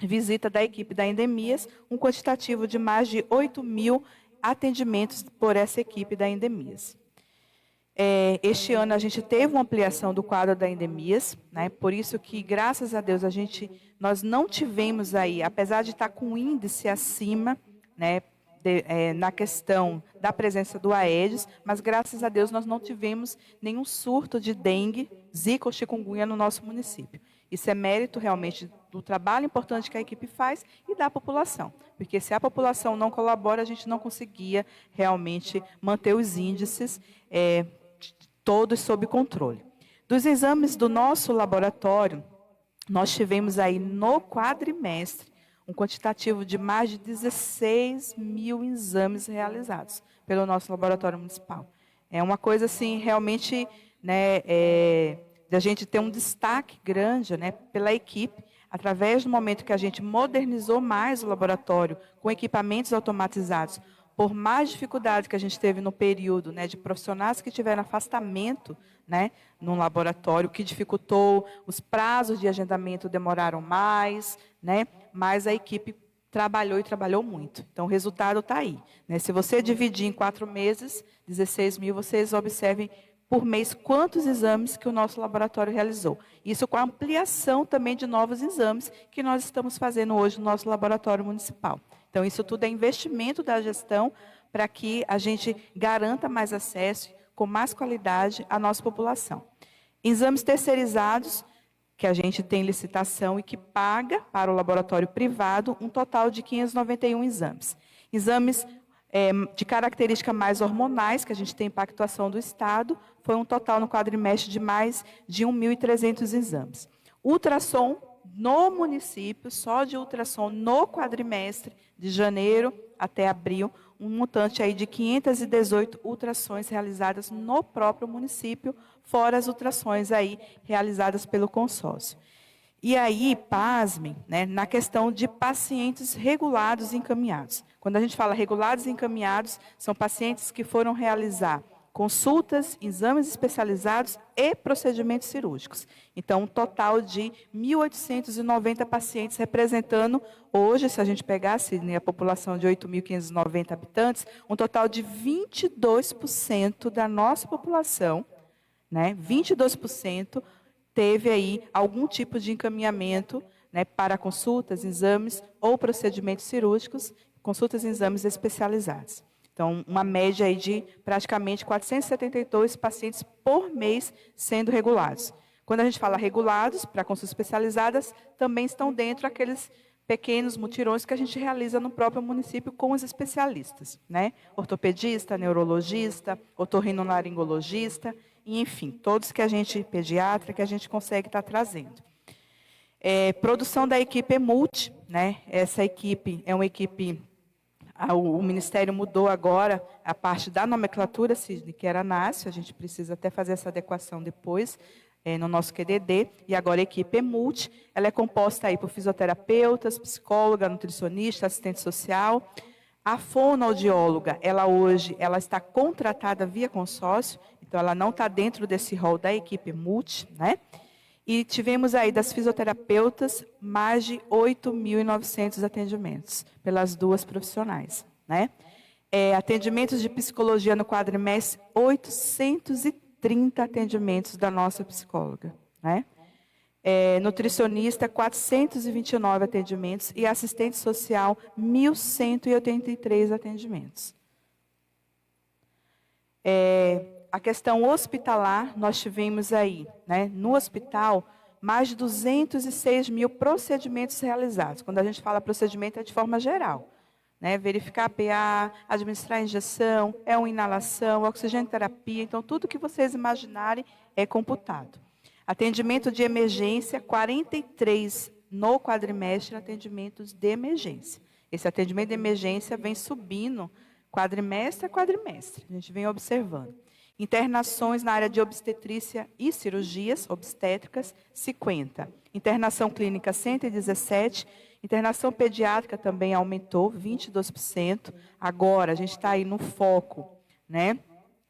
visita da equipe da Endemias, um quantitativo de mais de 8.000 atendimentos por essa equipe da Endemias. Este ano a gente teve uma ampliação do quadro da Endemias, né? Por isso que, graças a Deus, nós não tivemos aí, apesar de estar com índice acima, né, na questão da presença do Aedes, mas graças a Deus nós não tivemos nenhum surto de dengue, zika ou chikungunya no nosso município. Isso é mérito realmente do trabalho importante que a equipe faz e da população, porque se a população não colabora, a gente não conseguia realmente manter os índices todos sob controle. Dos exames do nosso laboratório, nós tivemos aí no quadrimestre um quantitativo de mais de 16.000 exames realizados pelo nosso laboratório municipal. É uma coisa assim, realmente, né, de a gente ter um destaque grande, né, pela equipe, através do momento que a gente modernizou mais o laboratório, com equipamentos automatizados, por mais dificuldade que a gente teve no período, né, de profissionais que tiveram afastamento, né, no laboratório, que dificultou, os prazos de agendamento demoraram mais, né, mas a equipe trabalhou e trabalhou muito. Então, o resultado está aí, né? Se você dividir em 4 meses, 16 mil, vocês observem por mês quantos exames que o nosso laboratório realizou. Isso com a ampliação também de novos exames que nós estamos fazendo hoje no nosso laboratório municipal. Então, isso tudo é investimento da gestão para que a gente garanta mais acesso, com mais qualidade, à nossa população. Exames terceirizados, que a gente tem licitação e que paga para o laboratório privado um total de 591 exames. Exames de características mais hormonais, que a gente tem pactuação do Estado, foi um total no quadrimestre de mais de 1.300 exames. Ultrassom no município, só de ultrassom no quadrimestre, de janeiro até abril, um montante aí de 518 ultrassons realizadas no próprio município, fora as ultrassons aí realizadas pelo consórcio. E aí, pasmem, né, na questão de pacientes regulados e encaminhados. Quando a gente fala regulados e encaminhados, são pacientes que foram realizar consultas, exames especializados e procedimentos cirúrgicos. Então, um total de 1.890 pacientes, representando, hoje, se a gente pegasse, né, a população de 8.590 habitantes, um total de 22% da nossa população, né, 22% teve aí algum tipo de encaminhamento, né, para consultas, exames ou procedimentos cirúrgicos, consultas e exames especializados. Então, uma média aí de praticamente 472 pacientes por mês sendo regulados. Quando a gente fala regulados, para consultas especializadas, também estão dentro aqueles pequenos mutirões que a gente realiza no próprio município com os especialistas, né? Ortopedista, neurologista, otorrinolaringologista, e, enfim, todos que a gente, pediatra, que a gente consegue estar trazendo. Produção da equipe EMULT, né? Essa equipe é uma equipe... O Ministério mudou agora a parte da nomenclatura, Sidney, que era NASF, a gente precisa até fazer essa adequação depois, no nosso QDD, e agora a equipe EMULT, ela é composta aí por fisioterapeutas, psicóloga, nutricionista, assistente social. A fonoaudióloga, ela hoje está contratada via consórcio, então ela não está dentro desse rol da equipe EMULT, né? E tivemos aí das fisioterapeutas mais de 8.900 atendimentos pelas duas profissionais, né? Atendimentos de psicologia no quadrimestre, 830 atendimentos da nossa psicóloga, né? Nutricionista, 429 atendimentos e assistente social, 1.183 atendimentos. A questão hospitalar, nós tivemos aí, né, no hospital, mais de 206 mil procedimentos realizados. Quando a gente fala procedimento, é de forma geral, né? Verificar a PA, administrar a injeção, uma inalação, oxigenoterapia. Então, tudo que vocês imaginarem é computado. Atendimento de emergência, 43 no quadrimestre, atendimentos de emergência. Esse atendimento de emergência vem subindo quadrimestre a quadrimestre. A gente vem observando. Internações na área de obstetrícia e cirurgias obstétricas, 50. Internação clínica, 117. Internação pediátrica também aumentou, 22%. Agora, a gente está aí no foco, né,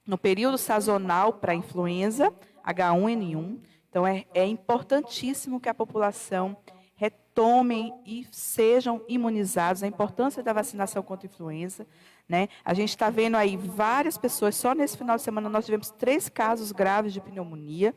no período sazonal para influenza, H1N1. Então, é importantíssimo que a população retomem e sejam imunizados, a importância da vacinação contra a influenza, né? A gente está vendo aí várias pessoas, só nesse final de semana nós tivemos 3 casos graves de pneumonia.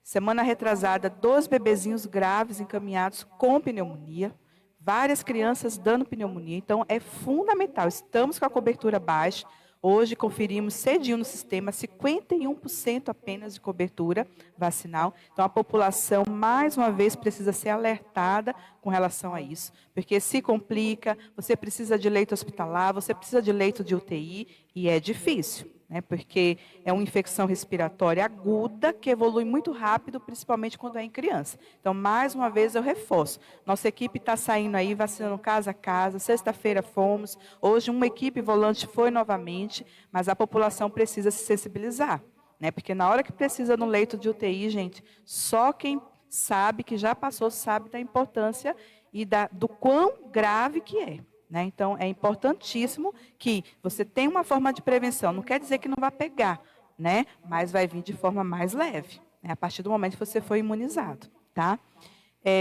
Semana retrasada, 2 bebezinhos graves encaminhados com pneumonia, várias crianças dando pneumonia. Então, é fundamental, estamos com a cobertura baixa. Hoje, conferimos cedinho no sistema, 51% apenas de cobertura vacinal. Então, a população, mais uma vez, precisa ser alertada com relação a isso. Porque se complica, você precisa de leito hospitalar, você precisa de leito de UTI, e é difícil, né? Porque é uma infecção respiratória aguda, que evolui muito rápido, principalmente quando é em criança. Então, mais uma vez, eu reforço. Nossa equipe está saindo aí, vacinando casa a casa. Sexta-feira fomos. Hoje, uma equipe volante foi novamente, mas a população precisa se sensibilizar, né? Porque na hora que precisa no leito de UTI, gente, só quem sabe, que já passou, sabe da importância e do quão grave que é. né? Então, é importantíssimo que você tenha uma forma de prevenção. Não quer dizer que não vai pegar, né? Mas vai vir de forma mais leve, né? A partir do momento que você for imunizado, tá?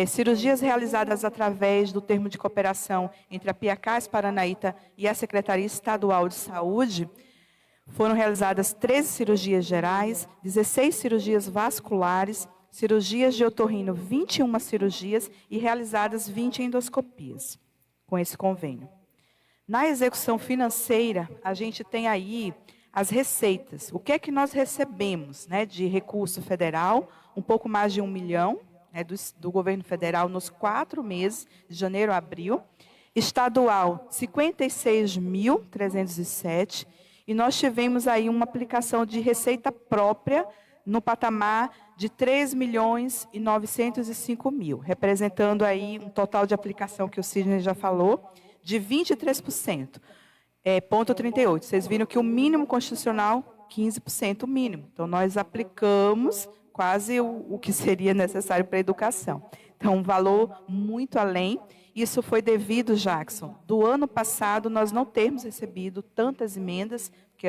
Cirurgias realizadas através do termo de cooperação entre a Piacás Paranaíta e a Secretaria Estadual de Saúde, foram realizadas 13 cirurgias gerais, 16 cirurgias vasculares, cirurgias de otorrino, 21 cirurgias e realizadas 20 endoscopias com esse convênio. Na execução financeira, a gente tem aí as receitas. O que é que nós recebemos, né, de recurso federal? Um pouco mais de 1 milhão, né, do governo federal nos 4 meses, de janeiro a abril. Estadual, 56.307. E nós tivemos aí uma aplicação de receita própria no patamar de 3.905.000, representando aí um total de aplicação que o Sidney já falou, de 23%. Ponto 38. Vocês viram que o mínimo constitucional, 15% o mínimo. Então, nós aplicamos quase o que seria necessário para a educação. Então, um valor muito além. Isso foi devido, Jackson, do ano passado nós não termos recebido tantas emendas, porque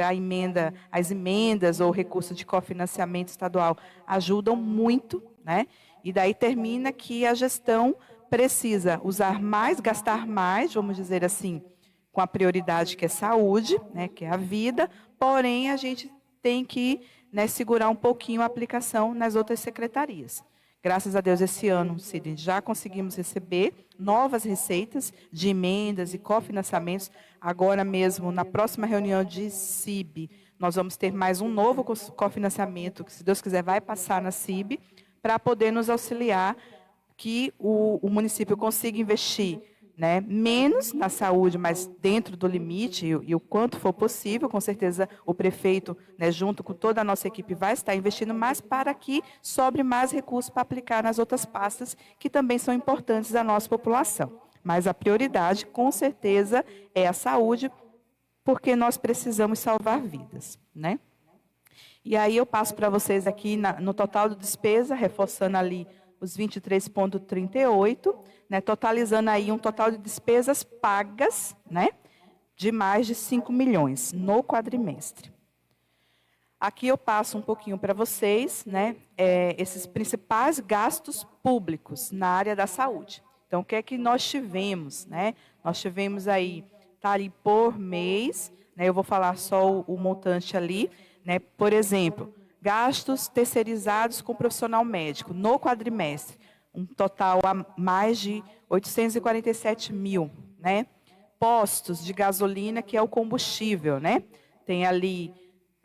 as emendas ou recurso de cofinanciamento estadual ajudam muito, né? E daí termina que a gestão precisa usar mais, gastar mais, vamos dizer assim, com a prioridade que é saúde, né, que é a vida, porém a gente tem que, né, segurar um pouquinho a aplicação nas outras secretarias. Graças a Deus, esse ano, Sidney, já conseguimos receber novas receitas de emendas e cofinanciamentos. Agora mesmo, na próxima reunião de CIB, nós vamos ter mais um novo cofinanciamento, que, se Deus quiser, vai passar na CIB, para poder nos auxiliar que o município consiga investir, né, menos na saúde, mas dentro do limite e o quanto for possível. Com certeza o prefeito, né, junto com toda a nossa equipe, vai estar investindo mais para que sobre mais recursos para aplicar nas outras pastas que também são importantes à nossa população. Mas a prioridade, com certeza, é a saúde, porque nós precisamos salvar vidas, né? E aí eu passo para vocês aqui no total de despesa, reforçando ali os 23,38, né, totalizando aí um total de despesas pagas, né, de mais de 5 milhões no quadrimestre. Aqui eu passo um pouquinho para vocês, né, esses principais gastos públicos na área da saúde. Então, o que é que nós tivemos, né? Nós tivemos aí, tá ali por mês, né, eu vou falar só o montante ali, né, por exemplo, gastos terceirizados com profissional médico no quadrimestre, um total a mais de 847 mil, né? Postos de gasolina, que é o combustível, né? Tem ali,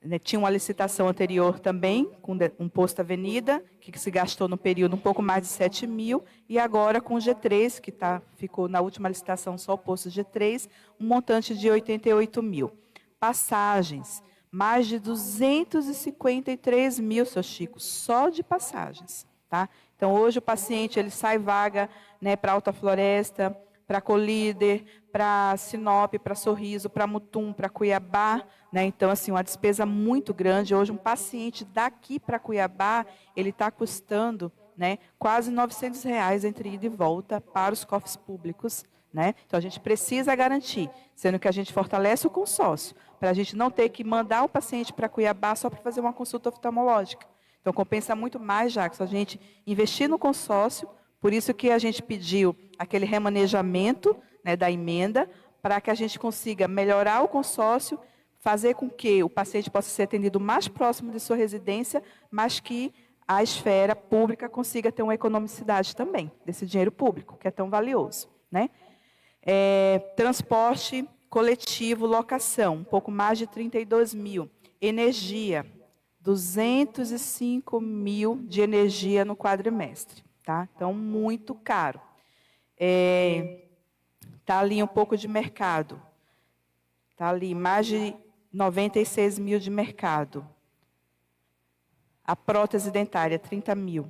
né, tinha uma licitação anterior também, com um posto Avenida, que se gastou no período um pouco mais de 7 mil, e agora com o G3, que ficou na última licitação só o posto G3, um montante de 88 mil. Passagens, mais de 253 mil, seu Chico, só de passagens, tá? Então, hoje o paciente ele sai vaga, né, para Alta Floresta, para Colíder, para Sinop, para Sorriso, para Mutum, para Cuiabá, né? Então, assim, uma despesa muito grande. Hoje, um paciente daqui para Cuiabá, ele está custando, né, quase R$900 entre ida e volta para os cofres públicos, né? Então, a gente precisa garantir, sendo que a gente fortalece o consórcio, para a gente não ter que mandar o paciente para Cuiabá só para fazer uma consulta oftalmológica. Então, compensa muito mais, Jackson, a gente investir no consórcio. Por isso que a gente pediu aquele remanejamento, né, da emenda, para que a gente consiga melhorar o consórcio, fazer com que o paciente possa ser atendido mais próximo de sua residência, mas que a esfera pública consiga ter uma economicidade também desse dinheiro público, que é tão valioso, né? Transporte coletivo, locação, um pouco mais de 32 mil. Energia, 205 mil de energia no quadrimestre, tá? Então, muito caro. Está ali um pouco de mercado. Está ali mais de 96 mil de mercado. A prótese dentária, 30 mil.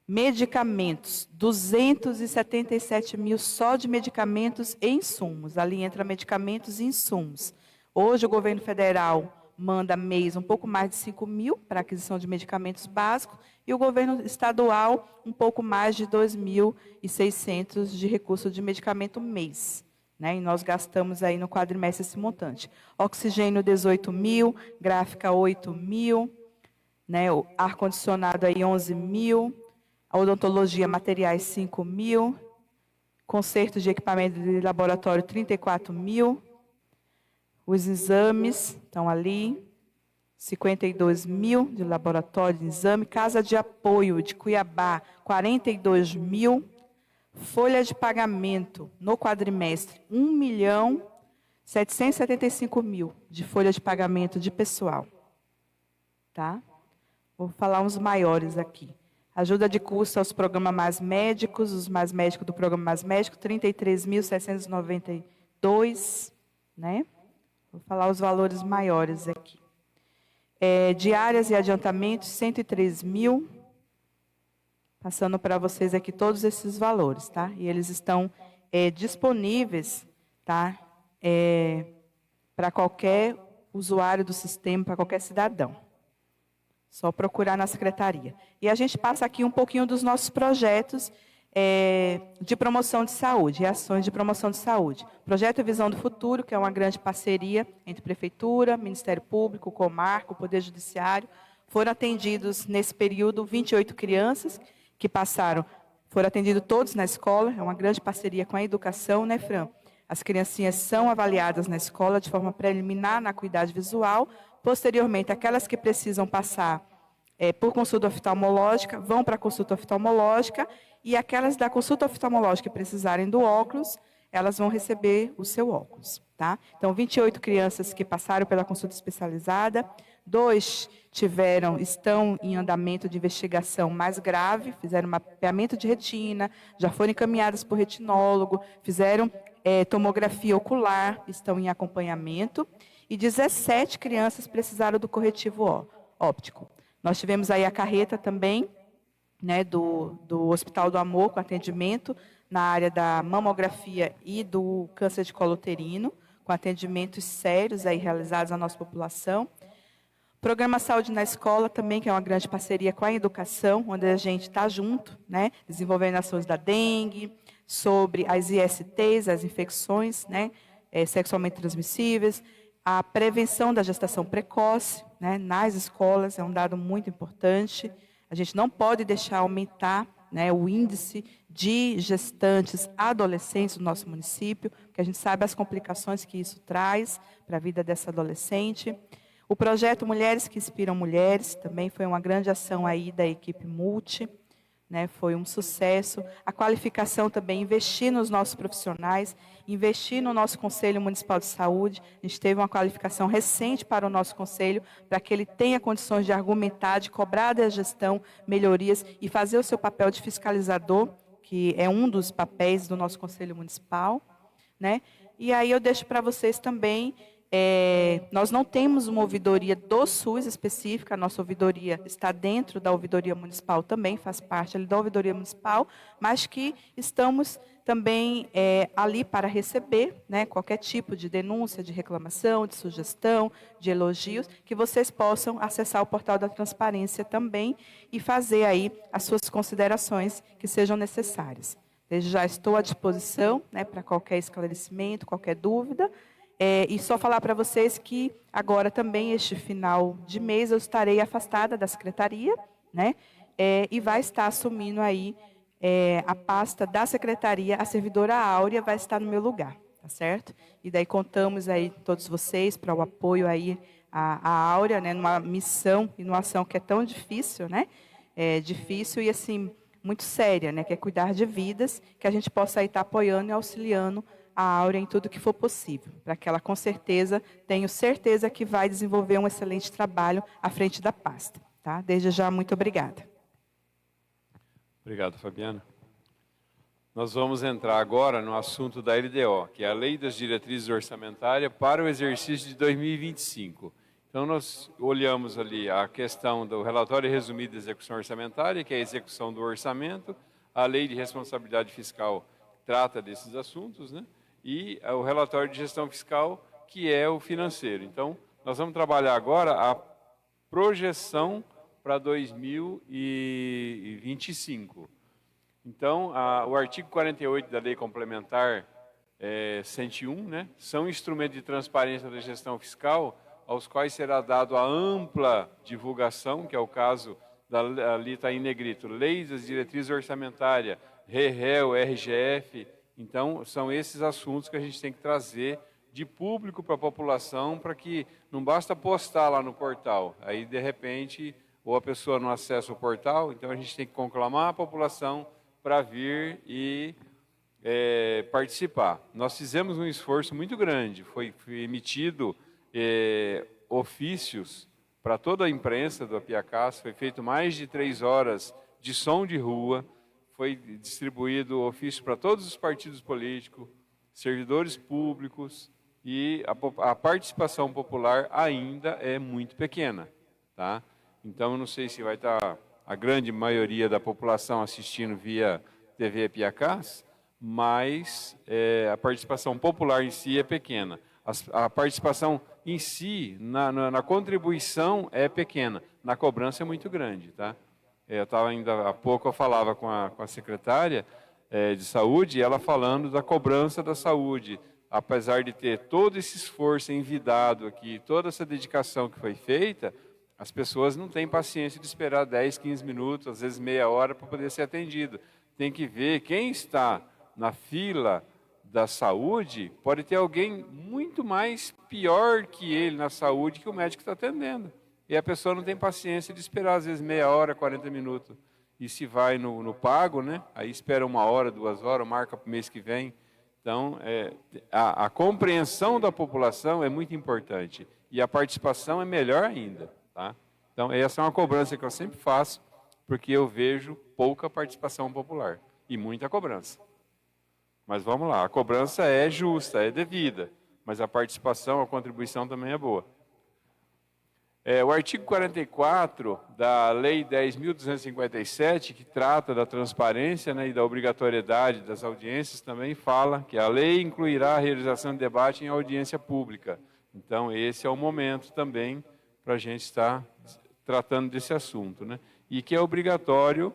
Medicamentos, 277 mil só de medicamentos e insumos. Ali entra medicamentos e insumos. Hoje o governo federal manda mês um pouco mais de 5 mil para aquisição de medicamentos básicos e o governo estadual um pouco mais de 2.600 de recurso de medicamento mês. né? E nós gastamos aí no quadrimestre esse montante. Oxigênio 18 mil, gráfica 8 mil, né? O ar-condicionado aí 11 mil, a odontologia materiais 5 mil, conserto de equipamento de laboratório 34 mil, os exames estão ali, 52 mil de laboratório de exame, casa de apoio de Cuiabá 42 mil, folha de pagamento no quadrimestre 1.775.000 de folha de pagamento de pessoal. Tá? Vou falar uns maiores aqui. Ajuda de custo aos programas Mais Médicos, os Mais Médicos do programa Mais Médico, 33.792, né? Vou falar os valores maiores aqui. Diárias e adiantamentos, 103 mil. Passando para vocês aqui todos esses valores, tá? E eles estão disponíveis, tá? Para qualquer usuário do sistema, para qualquer cidadão. Só procurar na secretaria. E a gente passa aqui um pouquinho dos nossos projetos de promoção de saúde, e ações de promoção de saúde. Projeto Visão do Futuro, que é uma grande parceria entre Prefeitura, Ministério Público, Comarca, o Poder Judiciário. Foram atendidos, nesse período, 28 crianças que foram atendidos todos na escola, é uma grande parceria com a educação, né, Fran? As criancinhas são avaliadas na escola de forma preliminar na acuidade visual. Posteriormente, aquelas que precisam passar por consulta oftalmológica, vão para a consulta oftalmológica, e aquelas da consulta oftalmológica que precisarem do óculos, elas vão receber o seu óculos. Tá? Então, 28 crianças que passaram pela consulta especializada, 2 estão em andamento de investigação mais grave, fizeram mapeamento de retina, já foram encaminhadas por retinólogo, fizeram tomografia ocular, estão em acompanhamento, e 17 crianças precisaram do corretivo óptico. Nós tivemos aí a carreta também, né, do Hospital do Amor, com atendimento na área da mamografia e do câncer de colo uterino, com atendimentos sérios aí realizados à nossa população. Programa Saúde na Escola também, que é uma grande parceria com a educação, onde a gente está junto, né, desenvolvendo ações da dengue, sobre as ISTs, as infecções, né, sexualmente transmissíveis, a prevenção da gestação precoce, né, nas escolas, é um dado muito importante. A gente não pode deixar aumentar, né, o índice de gestantes adolescentes no nosso município, porque a gente sabe as complicações que isso traz para a vida dessa adolescente. O projeto Mulheres que Inspiram Mulheres também foi uma grande ação aí da equipe Multi, né, foi um sucesso. A qualificação também, investir nos nossos profissionais, investir no nosso Conselho Municipal de Saúde. A gente teve uma qualificação recente para o nosso Conselho, para que ele tenha condições de argumentar, de cobrar da gestão melhorias e fazer o seu papel de fiscalizador, que é um dos papéis do nosso Conselho Municipal, né? E aí eu deixo para vocês também. Nós não temos uma ouvidoria do SUS específica, a nossa ouvidoria está dentro da ouvidoria municipal também, faz parte ali da ouvidoria municipal, mas que estamos também ali para receber, né, qualquer tipo de denúncia, de reclamação, de sugestão, de elogios, que vocês possam acessar o portal da transparência também e fazer aí as suas considerações que sejam necessárias. Desde já estou à disposição, né, para qualquer esclarecimento, qualquer dúvida. E só falar para vocês que agora também, este final de mês, eu estarei afastada da secretaria, né? E vai estar assumindo aí a pasta da secretaria, a servidora Áurea vai estar no meu lugar, tá certo? E daí contamos aí todos vocês para o apoio aí à Áurea, né? Numa missão e numa ação que é tão difícil, né? Difícil e assim muito séria, né? Que é cuidar de vidas, que a gente possa aí estar apoiando e auxiliando a Áurea em tudo que for possível, para que ela, com certeza, tenho certeza que vai desenvolver um excelente trabalho à frente da pasta. Tá? Desde já, muito obrigada. Obrigado, Fabiana. Nós vamos entrar agora no assunto da LDO, que é a Lei das Diretrizes Orçamentárias para o exercício de 2025. Então, nós olhamos ali a questão do relatório resumido de execução orçamentária, que é a execução do orçamento, a Lei de Responsabilidade Fiscal trata desses assuntos, né? E o relatório de gestão fiscal, que é o financeiro. Então, nós vamos trabalhar agora a projeção para 2025. Então, o artigo 48 da Lei Complementar 101, né? São instrumentos de transparência da gestão fiscal, aos quais será dado a ampla divulgação, que é o caso, ali está em negrito, leis, as diretrizes orçamentárias, REREL, RGF. Então, são esses assuntos que a gente tem que trazer de público para a população, para que não basta postar lá no portal, aí de repente ou a pessoa não acessa o portal, então a gente tem que conclamar a população para vir e participar. Nós fizemos um esforço muito grande, foi emitido ofícios para toda a imprensa do Apiacás, foi feito mais de 3 horas de som de rua, foi distribuído ofício para todos os partidos políticos, servidores públicos, e a participação popular ainda é muito pequena, tá? Então, eu não sei se vai estar a grande maioria da população assistindo via TV Apiacás, mas a participação popular em si é pequena. A participação em si, na contribuição, é pequena. Na cobrança é muito grande, tá? Eu estava ainda há pouco, eu falava com a secretária de saúde, e ela falando da cobrança da saúde. Apesar de ter todo esse esforço envidado aqui, toda essa dedicação que foi feita, as pessoas não têm paciência de esperar 10, 15 minutos, às vezes meia hora, para poder ser atendido. Tem que ver quem está na fila da saúde, pode ter alguém muito mais pior que ele na saúde que o médico está atendendo. E a pessoa não tem paciência de esperar, às vezes, meia hora, 40 minutos. E se vai no pago, né? Aí espera 1 hora, 2 horas, marca para o mês que vem. Então, a compreensão da população é muito importante. E a participação é melhor ainda, tá? Então, essa é uma cobrança que eu sempre faço, porque eu vejo pouca participação popular e muita cobrança. Mas vamos lá, a cobrança é justa, é devida, mas a participação, a contribuição também é boa. O artigo 44 da Lei 10.257, que trata da transparência, né, e da obrigatoriedade das audiências, também fala que a lei incluirá a realização de debate em audiência pública. Então, esse é o momento também para a gente estar tratando desse assunto, né? E que é obrigatório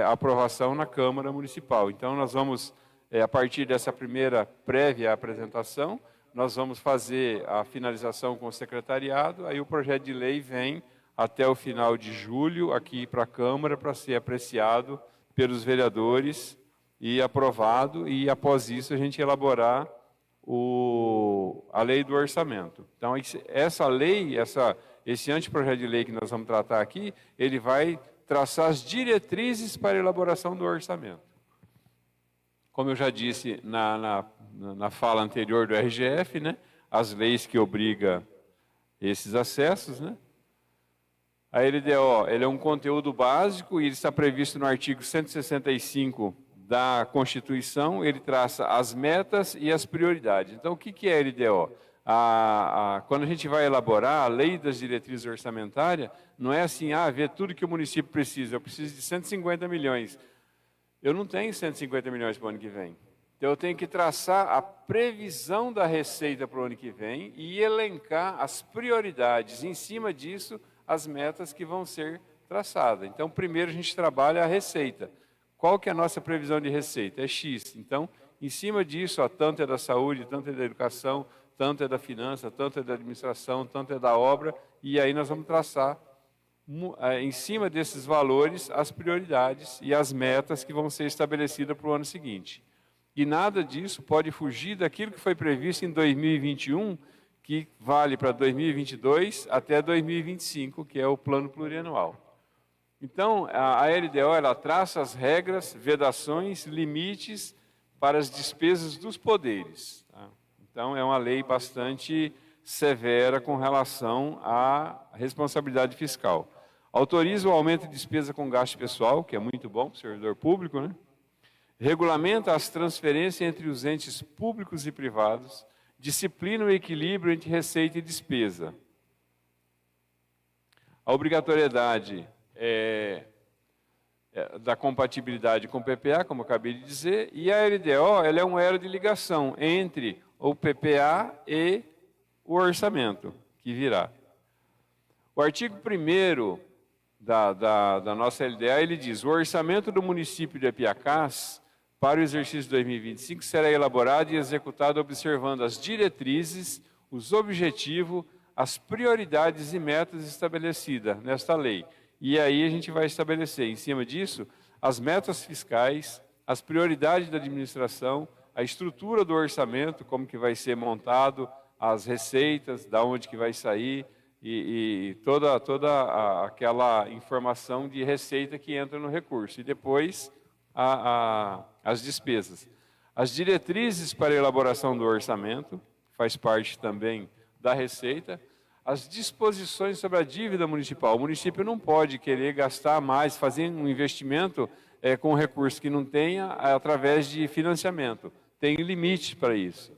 a aprovação na Câmara Municipal. Então, nós vamos, a partir dessa primeira prévia apresentação, nós vamos fazer a finalização com o secretariado, aí o projeto de lei vem até o final de julho aqui para a Câmara para ser apreciado pelos vereadores e aprovado, e após isso a gente elaborar a lei do orçamento. Então, essa lei, esse anteprojeto de lei que nós vamos tratar aqui, ele vai traçar as diretrizes para a elaboração do orçamento. Como eu já disse na fala anterior do RGF, né, as leis que obrigam esses acessos, né? A LDO, ele é um conteúdo básico e ele está previsto no artigo 165 da Constituição, ele traça as metas e as prioridades. Então, o que é a LDO? Quando a gente vai elaborar a lei das diretrizes orçamentárias, não é assim, ver tudo que o município precisa, eu preciso de 150 milhões. Eu não tenho 150 milhões para o ano que vem. Então, eu tenho que traçar a previsão da receita para o ano que vem e elencar as prioridades. Em cima disso, as metas que vão ser traçadas. Então, primeiro a gente trabalha a receita. Qual que é a nossa previsão de receita? É X. Então, em cima disso, tanto é da saúde, tanto é da educação, tanto é da finança, tanto é da administração, tanto é da obra, e aí nós vamos traçar em cima desses valores as prioridades e as metas que vão ser estabelecidas para o ano seguinte. E nada disso pode fugir daquilo que foi previsto em 2021, que vale para 2022 até 2025, que é o plano plurianual. Então, a LDO, ela traça as regras, vedações, limites para as despesas dos poderes. Tá? Então, é uma lei bastante severa com relação à responsabilidade fiscal. Autoriza o aumento de despesa com gasto pessoal, que é muito bom para o servidor público, né? Regulamenta as transferências entre os entes públicos e privados, disciplina o equilíbrio entre receita e despesa. A obrigatoriedade da compatibilidade com o PPA, como eu acabei de dizer, e a LDO, ela é um elo de ligação entre o PPA e o orçamento que virá. O artigo 1º da nossa LDA, ele diz: o orçamento do município de Apiacás para o exercício 2025 será elaborado e executado observando as diretrizes, os objetivos, as prioridades e metas estabelecidas nesta lei. E aí a gente vai estabelecer, em cima disso, as metas fiscais, as prioridades da administração, a estrutura do orçamento, como que vai ser montado, as receitas, da onde que vai sair, e toda aquela informação de receita que entra no recurso. E depois as despesas. As diretrizes para a elaboração do orçamento, faz parte também da receita. As disposições sobre a dívida municipal. O município não pode querer gastar mais, fazer um investimento com recursos que não tenha, através de financiamento. Tem limite para isso.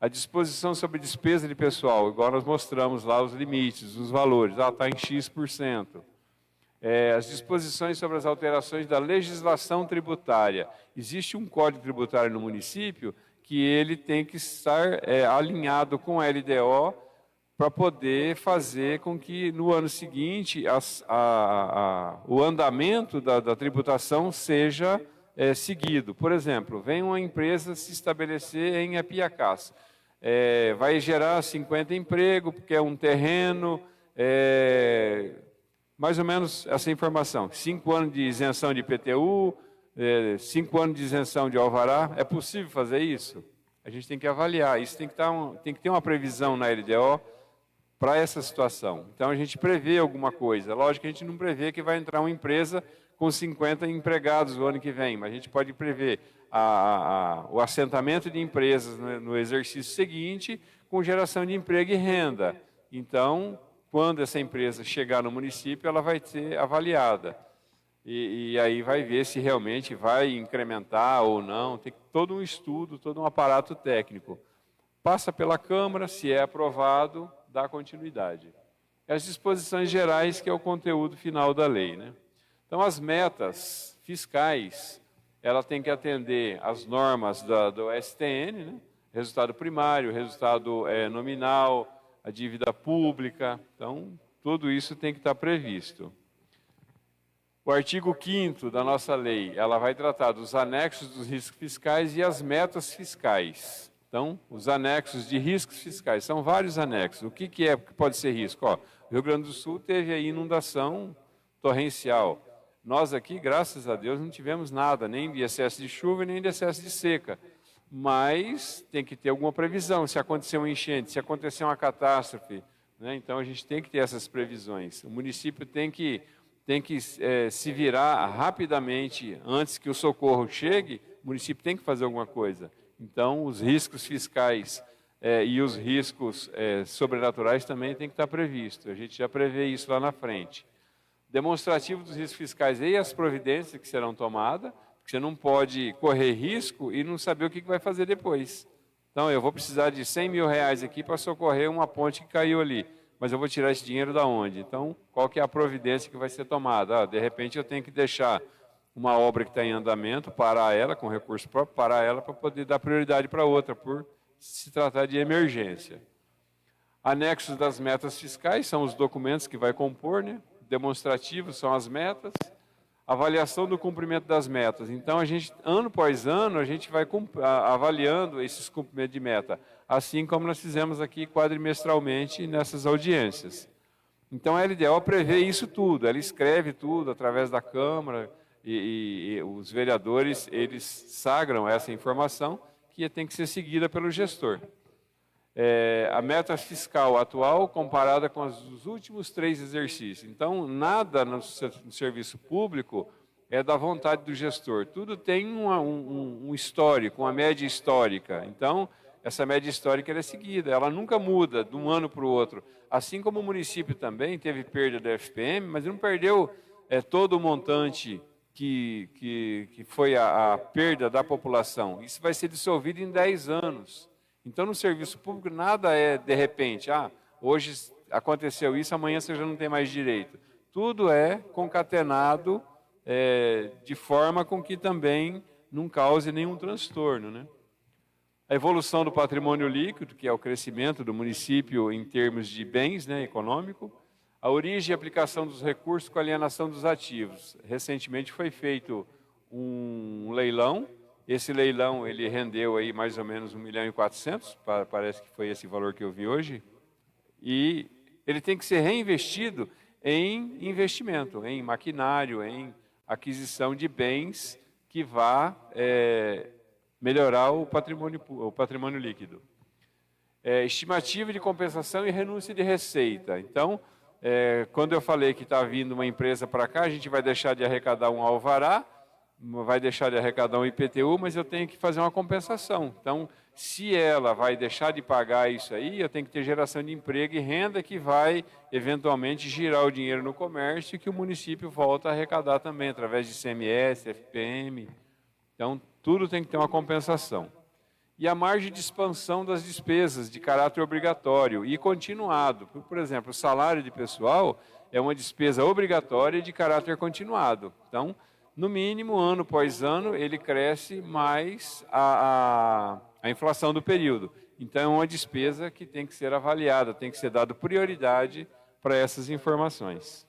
A disposição sobre despesa de pessoal, igual nós mostramos lá os limites, os valores, está em X%. As disposições sobre as alterações da legislação tributária. Existe um código tributário no município que ele tem que estar alinhado com a LDO para poder fazer com que no ano seguinte o andamento da tributação seja seguido. Por exemplo, vem uma empresa se estabelecer em Apiacás. Vai gerar 50 empregos, porque é um terreno, mais ou menos essa informação. 5 anos de isenção de IPTU, 5 anos de isenção de alvará. É possível fazer isso? A gente tem que avaliar. Isso tem que ter uma previsão na LDO para essa situação. Então, a gente prevê alguma coisa. Lógico que a gente não prevê que vai entrar uma empresa com 50 empregados no ano que vem, mas a gente pode prever o assentamento de empresas no exercício seguinte, com geração de emprego e renda. Então, quando essa empresa chegar no município, ela vai ser avaliada. E aí vai ver se realmente vai incrementar ou não. Tem todo um estudo, todo um aparato técnico. Passa pela Câmara, se é aprovado, dá continuidade. As disposições gerais, que é o conteúdo final da lei, né? Então, as metas fiscais, ela tem que atender às normas do STN, né? Resultado primário, resultado nominal, a dívida pública. Então, tudo isso tem que estar previsto. O artigo 5º da nossa lei, ela vai tratar dos anexos dos riscos fiscais e as metas fiscais. Então, os anexos de riscos fiscais, são vários anexos. O que que pode ser risco? O Rio Grande do Sul teve aí inundação torrencial. Nós aqui, graças a Deus, não tivemos nada, nem de excesso de chuva, nem de excesso de seca. Mas tem que ter alguma previsão, se acontecer uma enchente, se acontecer uma catástrofe, né? Então, a gente tem que ter essas previsões. O município tem que se virar rapidamente, antes que o socorro chegue, o município tem que fazer alguma coisa. Então, os riscos fiscais e os riscos sobrenaturais também tem que estar previsto. A gente já prevê isso lá na frente. Demonstrativo dos riscos fiscais e as providências que serão tomadas, porque você não pode correr risco e não saber o que vai fazer depois. Então, eu vou precisar de 100 mil reais aqui para socorrer uma ponte que caiu ali, mas eu vou tirar esse dinheiro da onde? Então, qual que é a providência que vai ser tomada? De repente, eu tenho que deixar uma obra que está em andamento, parar ela, com recurso próprio, parar ela para poder dar prioridade para outra, por se tratar de emergência. Anexos das metas fiscais são os documentos que vai compor, né? Demonstrativos são as metas. Avaliação do cumprimento das metas. Então, a gente, ano após ano, a gente vai avaliando esses cumprimentos de meta, assim como nós fizemos aqui quadrimestralmente nessas audiências. Então, a LDO prevê isso tudo, ela escreve tudo através da Câmara, e os vereadores, eles sagram essa informação que tem que ser seguida pelo gestor. A meta fiscal atual comparada com os últimos 3 exercícios. Então, nada no serviço público é da vontade do gestor. Tudo tem um histórico, uma média histórica. Então, essa média histórica é seguida, ela nunca muda de um ano para o outro. Assim como o município também teve perda da FPM, mas não perdeu todo o montante que foi a perda da população. Isso vai ser dissolvido em 10 anos. Então, no serviço público, nada é de repente. Hoje aconteceu isso, amanhã você já não tem mais direito. Tudo é concatenado de forma com que também não cause nenhum transtorno, né? A evolução do patrimônio líquido, que é o crescimento do município em termos de bens, né, econômico. A origem e aplicação dos recursos com alienação dos ativos. Recentemente foi feito um leilão Esse leilão, ele rendeu aí mais ou menos 1.400.000, parece que foi esse valor que eu vi hoje, e ele tem que ser reinvestido em investimento, em maquinário, em aquisição de bens que vá melhorar o patrimônio líquido. Estimativa de compensação e renúncia de receita. Então, quando eu falei que está vindo uma empresa para cá, a gente vai deixar de arrecadar um alvará, vai deixar de arrecadar um IPTU, mas eu tenho que fazer uma compensação. Então, se ela vai deixar de pagar isso aí, eu tenho que ter geração de emprego e renda que vai, eventualmente, girar o dinheiro no comércio e que o município volta a arrecadar também, através de ICMS, FPM. Então, tudo tem que ter uma compensação. E a margem de expansão das despesas de caráter obrigatório e continuado. Por exemplo, o salário de pessoal é uma despesa obrigatória de caráter continuado. Então, no mínimo, ano após ano, ele cresce mais a inflação do período. Então, é uma despesa que tem que ser avaliada, tem que ser dado prioridade para essas informações.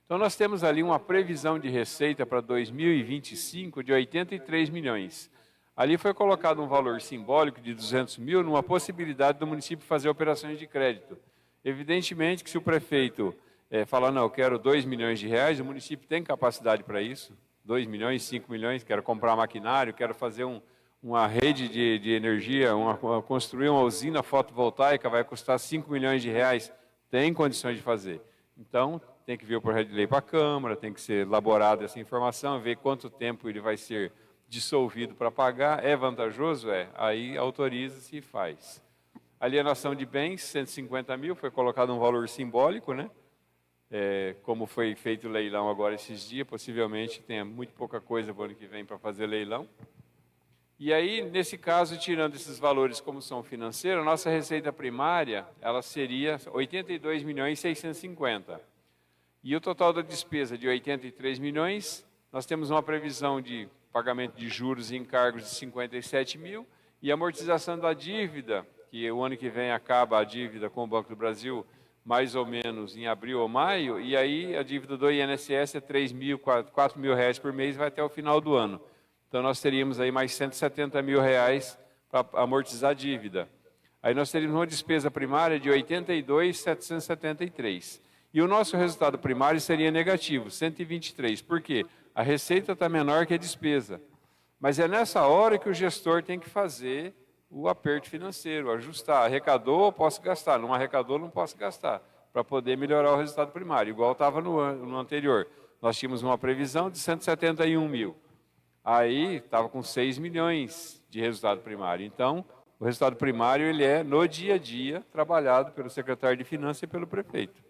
Então, nós temos ali uma previsão de receita para 2025 de 83 milhões. Ali foi colocado um valor simbólico de 200 mil numa possibilidade do município fazer operações de crédito. Evidentemente que se o prefeito falar, não, eu quero 2 milhões de reais, o município tem capacidade para isso, 2 milhões, 5 milhões, quero comprar maquinário, quero fazer uma rede de energia, construir uma usina fotovoltaica, vai custar 5 milhões de reais, tem condições de fazer. Então, tem que vir o projeto de lei para a Câmara, tem que ser elaborada essa informação, ver quanto tempo ele vai ser dissolvido para pagar. É vantajoso? Aí autoriza-se e faz. Alienação de bens, 150 mil, foi colocado um valor simbólico, né? Como foi feito o leilão agora esses dias, possivelmente tenha muito pouca coisa para o ano que vem para fazer leilão. E aí, nesse caso, tirando esses valores como são financeiros, a nossa receita primária, ela seria 82 milhões e 650. E o total da despesa de 83 milhões, nós temos uma previsão de pagamento de juros e encargos de 57 mil, e amortização da dívida, que o ano que vem acaba a dívida com o Banco do Brasil, mais ou menos em abril ou maio, e aí a dívida do INSS é 3 mil, 4 mil reais por mês, vai até o final do ano. Então nós teríamos aí mais 170 mil reais para amortizar a dívida. Aí nós teríamos uma despesa primária de 82.773. E o nosso resultado primário seria negativo, 123. Por quê? A receita está menor que a despesa. Mas é nessa hora que o gestor tem que fazer o aperto financeiro, ajustar. Arrecadou, eu posso gastar. Não arrecadou, não posso gastar. Para poder melhorar o resultado primário. Igual estava no anterior. Nós tínhamos uma previsão de 171 mil. Aí estava com 6 milhões de resultado primário. Então, o resultado primário ele é, no dia a dia, trabalhado pelo secretário de Finanças e pelo prefeito.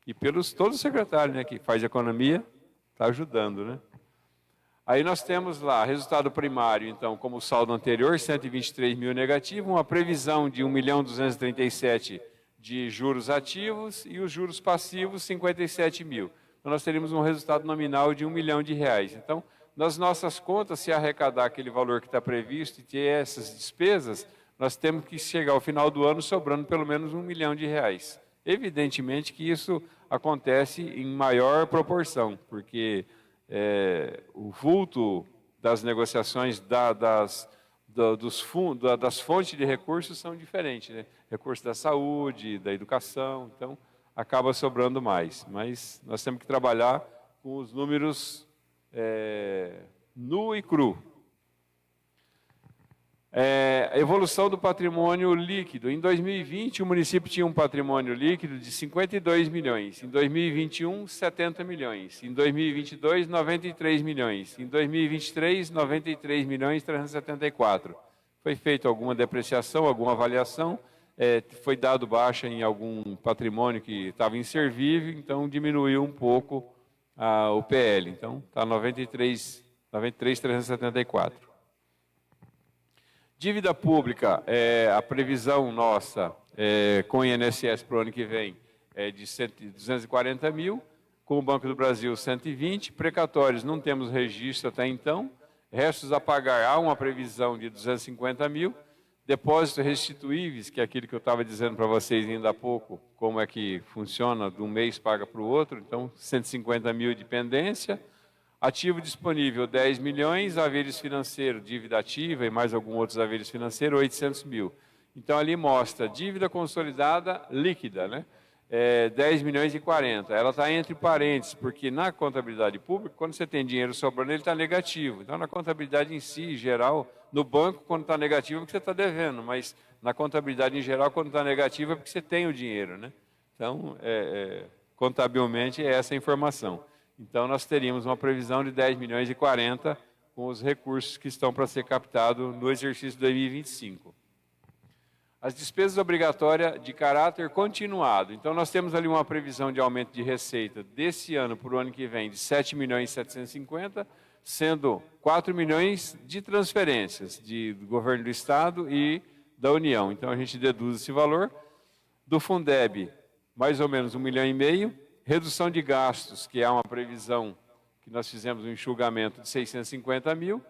E pelos todos os secretários, né, que faz economia, está ajudando, né? Aí nós temos lá, resultado primário, então, como o saldo anterior, 123 mil negativo, uma previsão de 1.237.000 de juros ativos e os juros passivos, 57 mil. Então, nós teríamos um resultado nominal de 1 milhão de reais. Então, nas nossas contas, se arrecadar aquele valor que está previsto e ter essas despesas, nós temos que chegar ao final do ano sobrando pelo menos 1 milhão de reais. Evidentemente que isso acontece em maior proporção, porque o vulto das negociações das fontes de recursos são diferentes, né? Recursos da saúde, da educação, então acaba sobrando mais. Mas nós temos que trabalhar com os números nu e cru. Evolução do patrimônio líquido. Em 2020, o município tinha um patrimônio líquido de 52 milhões. Em 2021, 70 milhões. Em 2022, 93 milhões. Em 2023, 93 milhões e 374. Foi feita alguma depreciação, alguma avaliação, foi dado baixa em algum patrimônio que estava inservível, então diminuiu um pouco o PL. Então, está 93.374. Dívida pública, a previsão nossa com o INSS para o ano que vem é de 240 mil, com o Banco do Brasil 120, precatórios não temos registro até então, restos a pagar há uma previsão de 250 mil, depósitos restituíveis, que é aquilo que eu estava dizendo para vocês ainda há pouco, como é que funciona, de um mês paga para o outro, então 150 mil de pendência, Ativo disponível, 10 milhões, haveres financeiros, dívida ativa e mais alguns outros haveres financeiros, 800 mil. Então, ali mostra dívida consolidada líquida, né? 10 milhões e 40. Ela está entre parênteses, porque na contabilidade pública, quando você tem dinheiro sobrando, ele está negativo. Então, na contabilidade em si, geral, no banco, quando está negativo, é porque você está devendo, mas na contabilidade em geral, quando está negativo, é porque você tem o dinheiro, né? Então, contabilmente, é essa a informação. Então, nós teríamos uma previsão de 10 milhões e 40 com os recursos que estão para ser captados no exercício 2025. As despesas obrigatórias de caráter continuado. Então, nós temos ali uma previsão de aumento de receita desse ano para o ano que vem de 7 milhões e 750, sendo 4 milhões de transferências do governo do Estado e da União. Então, a gente deduz esse valor. Do Fundeb, mais ou menos 1,5 milhão. Redução de gastos, que é uma previsão que nós fizemos um enxugamento de 650 mil.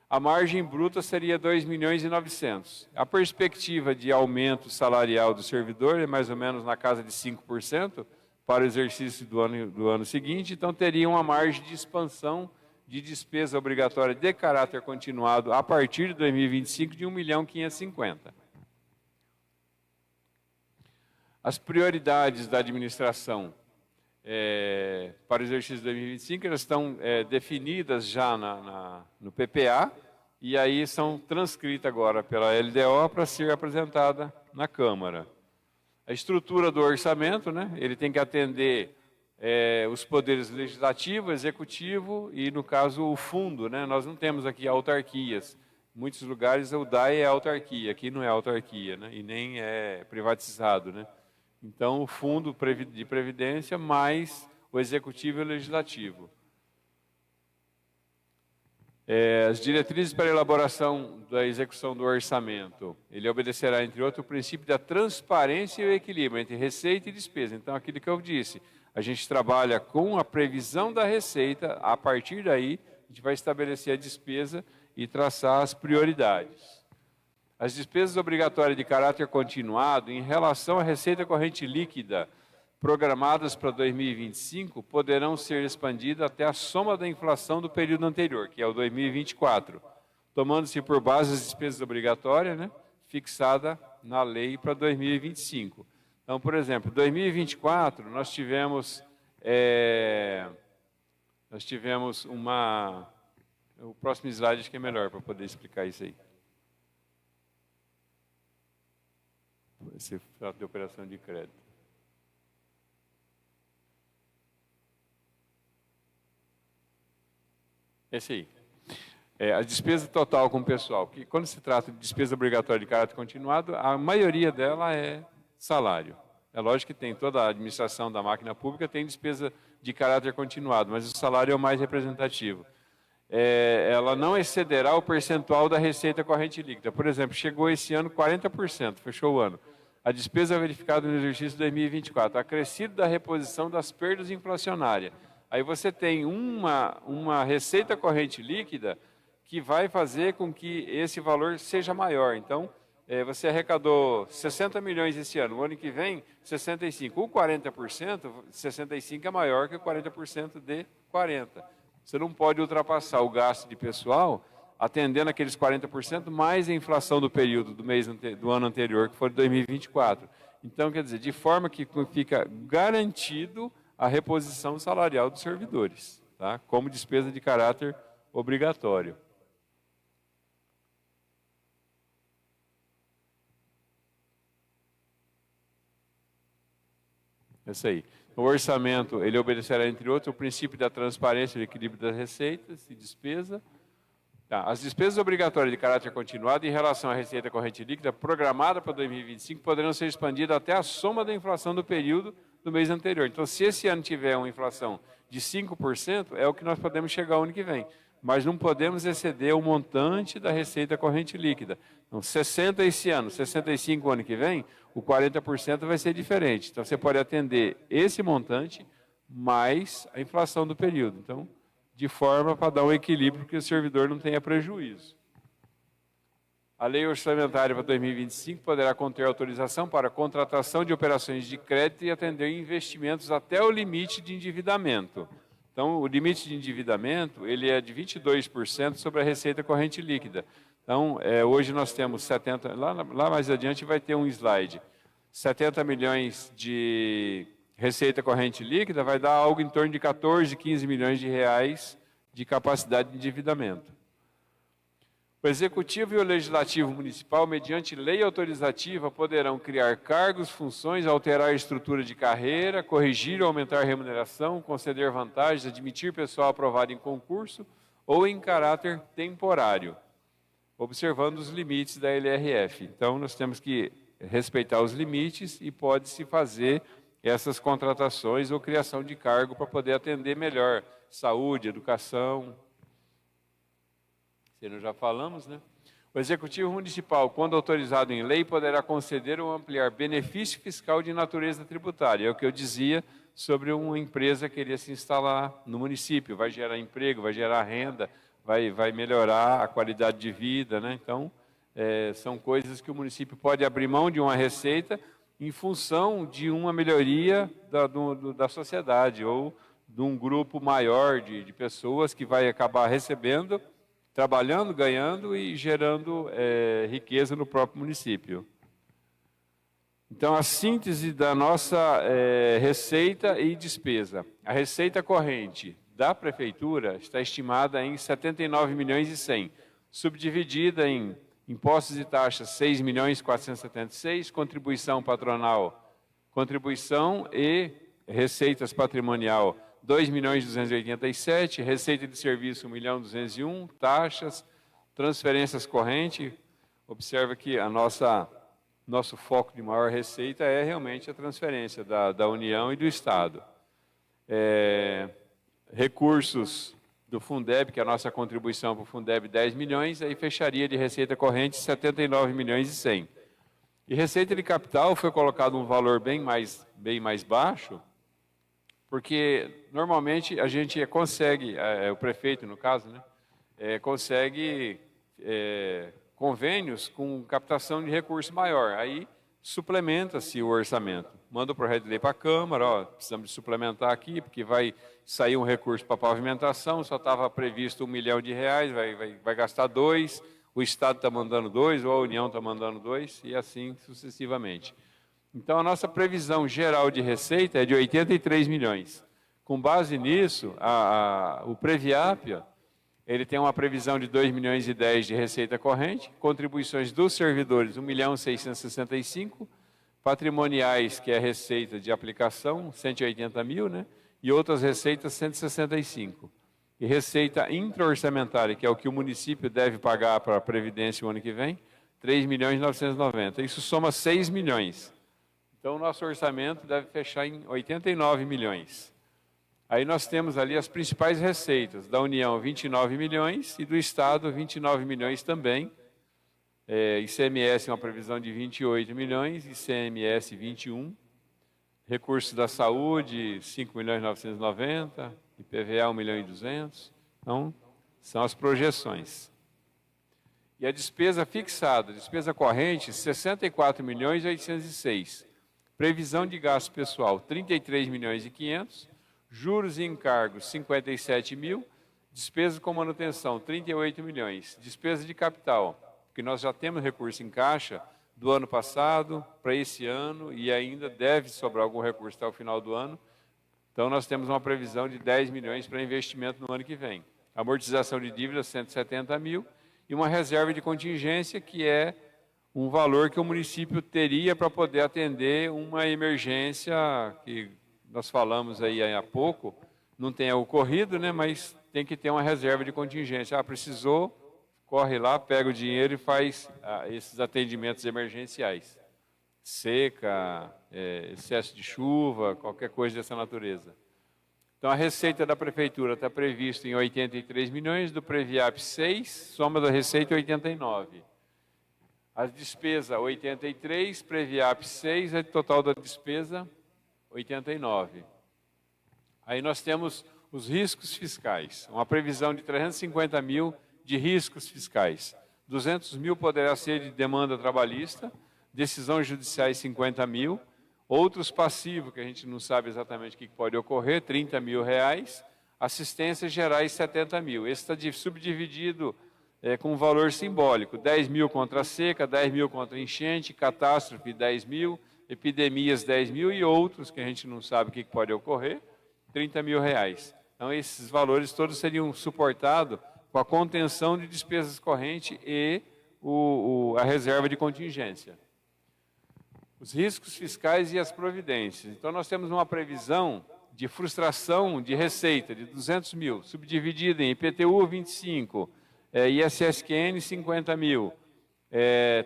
A margem bruta seria 2 milhões e 900. A perspectiva de aumento salarial do servidor é mais ou menos na casa de 5% para o exercício do ano seguinte. Então, teria uma margem de expansão de despesa obrigatória de caráter continuado a partir de 2025 de 1 milhão e 550. As prioridades da administração para o exercício de 2025, elas estão definidas já no PPA, e aí são transcritas agora pela LDO para ser apresentada na Câmara. A estrutura do orçamento, né, ele tem que atender os poderes legislativo, executivo e, no caso, o fundo. Né? Nós não temos aqui autarquias. Em muitos lugares o DAE é autarquia, aqui não é autarquia, né? E nem é privatizado, né? Então, o fundo de previdência mais o executivo e o legislativo. As diretrizes para a elaboração da execução do orçamento. Ele obedecerá, entre outros, o princípio da transparência e o equilíbrio entre receita e despesa. Então, aquilo que eu disse, a gente trabalha com a previsão da receita, a partir daí, a gente vai estabelecer a despesa e traçar as prioridades. As despesas obrigatórias de caráter continuado, em relação à receita corrente líquida, programadas para 2025, poderão ser expandidas até a soma da inflação do período anterior, que é o 2024, tomando-se por base as despesas obrigatórias, né, fixada na lei para 2025. Então, por exemplo, em 2024, nós tivemos uma... O próximo slide acho que é melhor para poder explicar isso aí. Esse fato de operação de crédito. Esse aí. A despesa total com o pessoal. Que quando se trata de despesa obrigatória de caráter continuado, a maioria dela é salário. É lógico que tem toda a administração da máquina pública tem despesa de caráter continuado, mas o salário é o mais representativo. Ela não excederá o percentual da receita corrente líquida. Por exemplo, chegou esse ano 40%, fechou o ano. A despesa verificada no exercício 2024, acrescido da reposição das perdas inflacionárias. Aí você tem uma receita corrente líquida que vai fazer com que esse valor seja maior. Então, você arrecadou 60 milhões esse ano, o ano que vem, 65. O 40%, 65 é maior que o 40% de 40%. Você não pode ultrapassar o gasto de pessoal atendendo aqueles 40% mais a inflação do período do ano anterior, que foi de 2024. Então, quer dizer, de forma que fica garantido a reposição salarial dos servidores, tá? Como despesa de caráter obrigatório. Isso aí. O orçamento, ele obedecerá, entre outros, o princípio da transparência e do equilíbrio das receitas e despesa. As despesas obrigatórias de caráter continuado em relação à receita corrente líquida programada para 2025 poderão ser expandidas até a soma da inflação do período do mês anterior. Então, se esse ano tiver uma inflação de 5%, é o que nós podemos chegar ao ano que vem. Mas não podemos exceder o montante da receita corrente líquida. Então, 60 esse ano, 65 o ano que vem, o 40% vai ser diferente. Então, você pode atender esse montante mais a inflação do período. Então, de forma para dar um equilíbrio que o servidor não tenha prejuízo. A lei orçamentária para 2025 poderá conter autorização para contratação de operações de crédito e atender investimentos até o limite de endividamento. Então, o limite de endividamento, ele é de 22% sobre a receita corrente líquida. Então, hoje nós temos 70, lá mais adiante vai ter um slide, 70 milhões de receita corrente líquida vai dar algo em torno de 14, 15 milhões de reais de capacidade de endividamento. O Executivo e o Legislativo Municipal, mediante lei autorizativa, poderão criar cargos, funções, alterar a estrutura de carreira, corrigir ou aumentar a remuneração, conceder vantagens, admitir pessoal aprovado em concurso ou em caráter temporário, observando os limites da LRF. Então, nós temos que respeitar os limites e pode-se fazer essas contratações ou criação de cargo para poder atender melhor saúde, educação. Se nós já falamos, né? O Executivo Municipal, quando autorizado em lei, poderá conceder ou ampliar benefício fiscal de natureza tributária. É o que eu dizia sobre uma empresa que queria se instalar no município. Vai gerar emprego, vai gerar renda, vai melhorar a qualidade de vida, né? Então, são coisas que o município pode abrir mão de uma receita em função de uma melhoria da sociedade ou de um grupo maior de pessoas que vai acabar recebendo, trabalhando, ganhando e gerando riqueza no próprio município. Então, a síntese da nossa receita e despesa. A receita corrente da Prefeitura está estimada em 79 milhões e 100, subdividida em impostos e taxas 6 milhões 476, contribuição patronal, contribuição e receitas patrimonial 2 milhões 287, receita de serviço 1 milhão 201, taxas, transferências correntes. Observa que nosso foco de maior receita é realmente a transferência da União e do Estado. Recursos do Fundeb, que é a nossa contribuição para o Fundeb, 10 milhões, aí fecharia de receita corrente 79 milhões e 100. E receita de capital foi colocado um valor bem mais baixo, porque normalmente a gente consegue, o prefeito no caso, né, consegue convênios com captação de recurso maior, aí suplementa-se o orçamento. Manda o projeto de lei para a Câmara, precisamos de suplementar aqui, porque vai sair um recurso para pavimentação, só estava previsto 1 milhão de reais, vai gastar 2, o Estado está mandando 2, ou a União está mandando 2, e assim sucessivamente. Então, a nossa previsão geral de receita é de 83 milhões. Com base nisso, o Previap, ele tem uma previsão de 2 milhões e 10 de receita corrente, contribuições dos servidores 1 milhão 665, patrimoniais, que é a receita de aplicação, 180 mil, né? E outras receitas, 165. E receita intra-orçamentária, que é o que o município deve pagar para a Previdência o ano que vem, 3 milhões e 990. Isso soma 6 milhões. Então, o nosso orçamento deve fechar em 89 milhões. Aí nós temos ali as principais receitas, da União 29 milhões e do Estado 29 milhões também. ICMS uma previsão de 28 milhões, ICMS 21. Recursos da saúde 5 milhões e 990, IPVA 1 milhão e 200. Então, são as projeções. E a despesa fixada, despesa corrente 64 milhões e 806. Previsão de gasto pessoal 33 milhões e 500. Juros e encargos, 57 mil. Despesas com manutenção, 38 milhões. Despesa de capital, porque nós já temos recurso em caixa do ano passado para esse ano e ainda deve sobrar algum recurso até o final do ano. Então, nós temos uma previsão de 10 milhões para investimento no ano que vem. Amortização de dívidas, 170 mil. E uma reserva de contingência, que é um valor que o município teria para poder atender uma emergência que nós falamos aí há pouco, não tenha ocorrido, né, mas tem que ter uma reserva de contingência. Precisou, corre lá, pega o dinheiro e faz esses atendimentos emergenciais. Seca, excesso de chuva, qualquer coisa dessa natureza. Então, a receita da Prefeitura está prevista em 83 milhões, do Previap 6, soma da receita 89. As despesas 83, Previap 6, é o total da despesa 89. Aí nós temos os riscos fiscais, uma previsão de 350 mil de riscos fiscais. 200 mil poderá ser de demanda trabalhista, decisões judiciais 50 mil, outros passivos que a gente não sabe exatamente o que pode ocorrer, 30 mil reais, Assistências gerais, 70 mil. Esse está subdividido com um valor simbólico. 10 mil contra a seca, 10 mil contra a enchente, catástrofe, 10 mil, epidemias, 10 mil e outros que a gente não sabe o que pode ocorrer, 30 mil reais. Então, esses valores todos seriam suportados com a contenção de despesas correntes e a reserva de contingência. Os riscos fiscais e as providências. Então, nós temos uma previsão de frustração de receita de 200 mil, subdividida em IPTU 25, ISSQN 50 mil,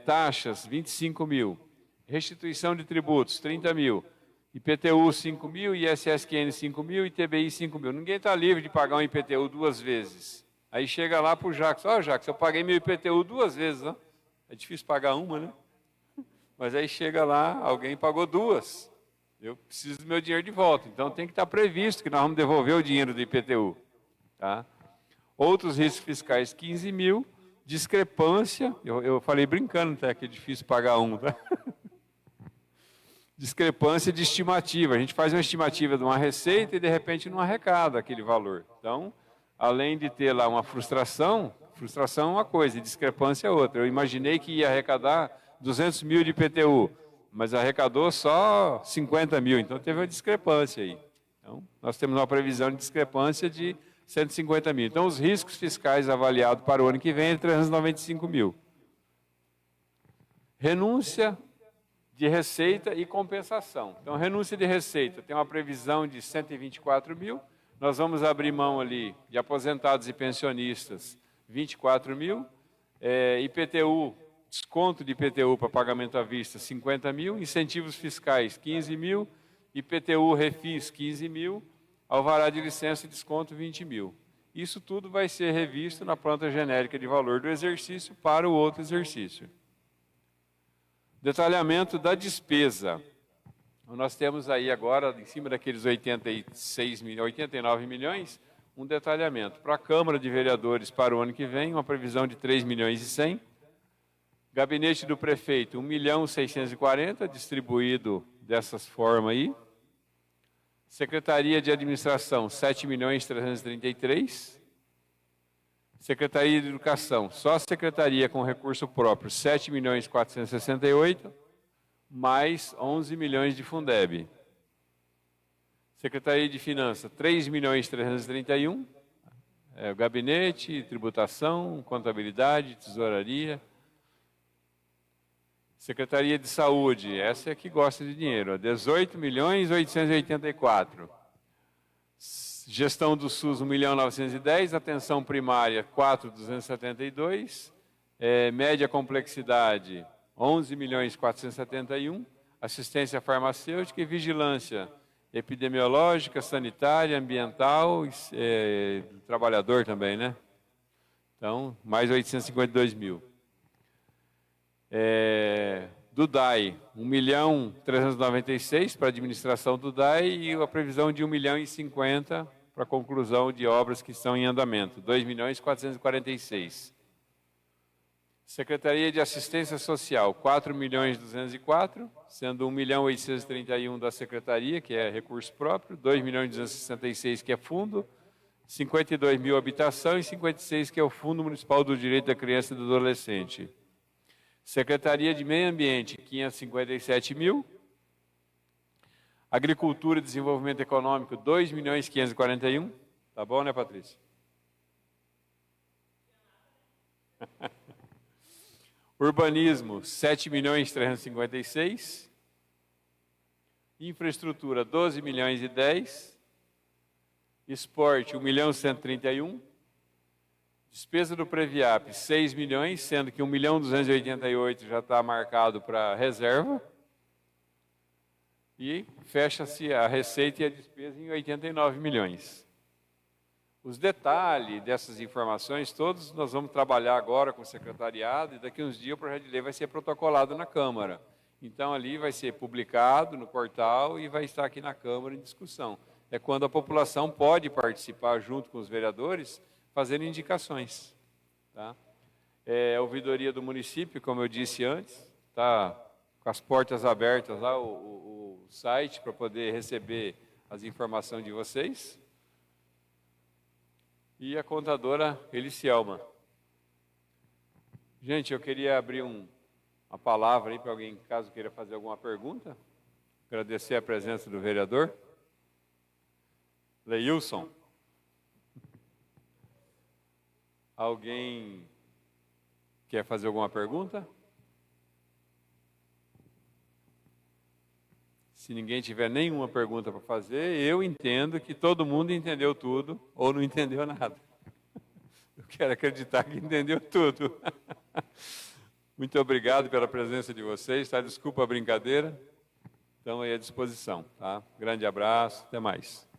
taxas 25 mil, restituição de tributos 30 mil, IPTU 5 mil, ISSQN 5 mil e TBI 5 mil. Ninguém está livre de pagar um IPTU 2 vezes. Aí chega lá para o Jacques, Jacques, eu paguei meu IPTU 2 vezes, né? É difícil pagar uma, né? Mas aí chega lá, alguém pagou 2. Eu preciso do meu dinheiro de volta. Então tem que estar previsto que nós vamos devolver o dinheiro do IPTU. Tá? Outros riscos fiscais, 15 mil. Discrepância, eu falei brincando até que é difícil pagar um. Tá? Discrepância de estimativa. A gente faz uma estimativa de uma receita e de repente não arrecada aquele valor. Então, além de ter lá uma frustração é uma coisa e discrepância é outra. Eu imaginei que ia arrecadar 200 mil de IPTU, mas arrecadou só 50 mil, então teve uma discrepância aí. Então, nós temos uma previsão de discrepância de 150 mil. Então, os riscos fiscais avaliados para o ano que vem é 395 mil. Renúncia de receita e compensação. Então, renúncia de receita tem uma previsão de 124 mil. Nós vamos abrir mão ali de aposentados e pensionistas, 24 mil. IPTU, desconto de IPTU para pagamento à vista, 50 mil. Incentivos fiscais, 15 mil. IPTU refis, 15 mil. Alvará de licença e desconto, 20 mil. Isso tudo vai ser revisto na planta genérica de valor do exercício para o outro exercício. Detalhamento da despesa. Nós temos aí agora, em cima daqueles 89 milhões, um detalhamento. Para a Câmara de Vereadores para o ano que vem, uma previsão de 3 milhões e 100. Gabinete do Prefeito, 1.640.000, distribuído dessas formas aí. Secretaria de Administração, 7.333.000. Secretaria de Educação, só a Secretaria com recurso próprio, 7.468.000, mais 11 milhões de Fundeb. Secretaria de Finanças, 3.331.000. O gabinete, tributação, contabilidade, tesouraria. Secretaria de Saúde, essa é a que gosta de dinheiro, 18.884.000. Gestão do SUS, 1.910.000. Atenção primária, 4.272. Média complexidade, 11.471.000. Assistência farmacêutica e vigilância epidemiológica, sanitária, ambiental, trabalhador também, né? Então, mais 852.000. Do DAI, 1.396.000 para a administração do DAI e a previsão de 1.050.000 para a conclusão de obras que estão em andamento, 2.446.000. Secretaria de Assistência Social, 4.204.000, sendo 1.831.000 da Secretaria, que é recurso próprio, 2.266.000 que é fundo, 52.000 habitação e 56.000 que é o Fundo Municipal do Direito da Criança e do Adolescente. Secretaria de Meio Ambiente, 557.000. Agricultura e Desenvolvimento Econômico, 2.541.000. Tá bom, né, Patrícia? Urbanismo, 7.356.000. Infraestrutura, 12.010.000. Esporte, 1.131.000. Despesa do Previap, 6 milhões, sendo que 1.288.000 já está marcado para reserva. E fecha-se a receita e a despesa em 89 milhões. Os detalhes dessas informações, todos nós vamos trabalhar agora com o secretariado e daqui a uns dias o projeto de lei vai ser protocolado na Câmara. Então ali vai ser publicado no portal e vai estar aqui na Câmara em discussão. É quando a população pode participar junto com os vereadores, fazendo indicações. Tá? A ouvidoria do município, como eu disse antes, está com as portas abertas lá, o site, para poder receber as informações de vocês. e a contadora Elicielma. Gente, eu queria abrir uma palavra aí para alguém, caso queira fazer alguma pergunta. Agradecer a presença do vereador. Leilson. Alguém quer fazer alguma pergunta? Se ninguém tiver nenhuma pergunta para fazer, eu entendo que todo mundo entendeu tudo ou não entendeu nada. Eu quero acreditar que entendeu tudo. Muito obrigado pela presença de vocês, tá? Desculpa a brincadeira. Estão aí à disposição, tá? Grande abraço, até mais.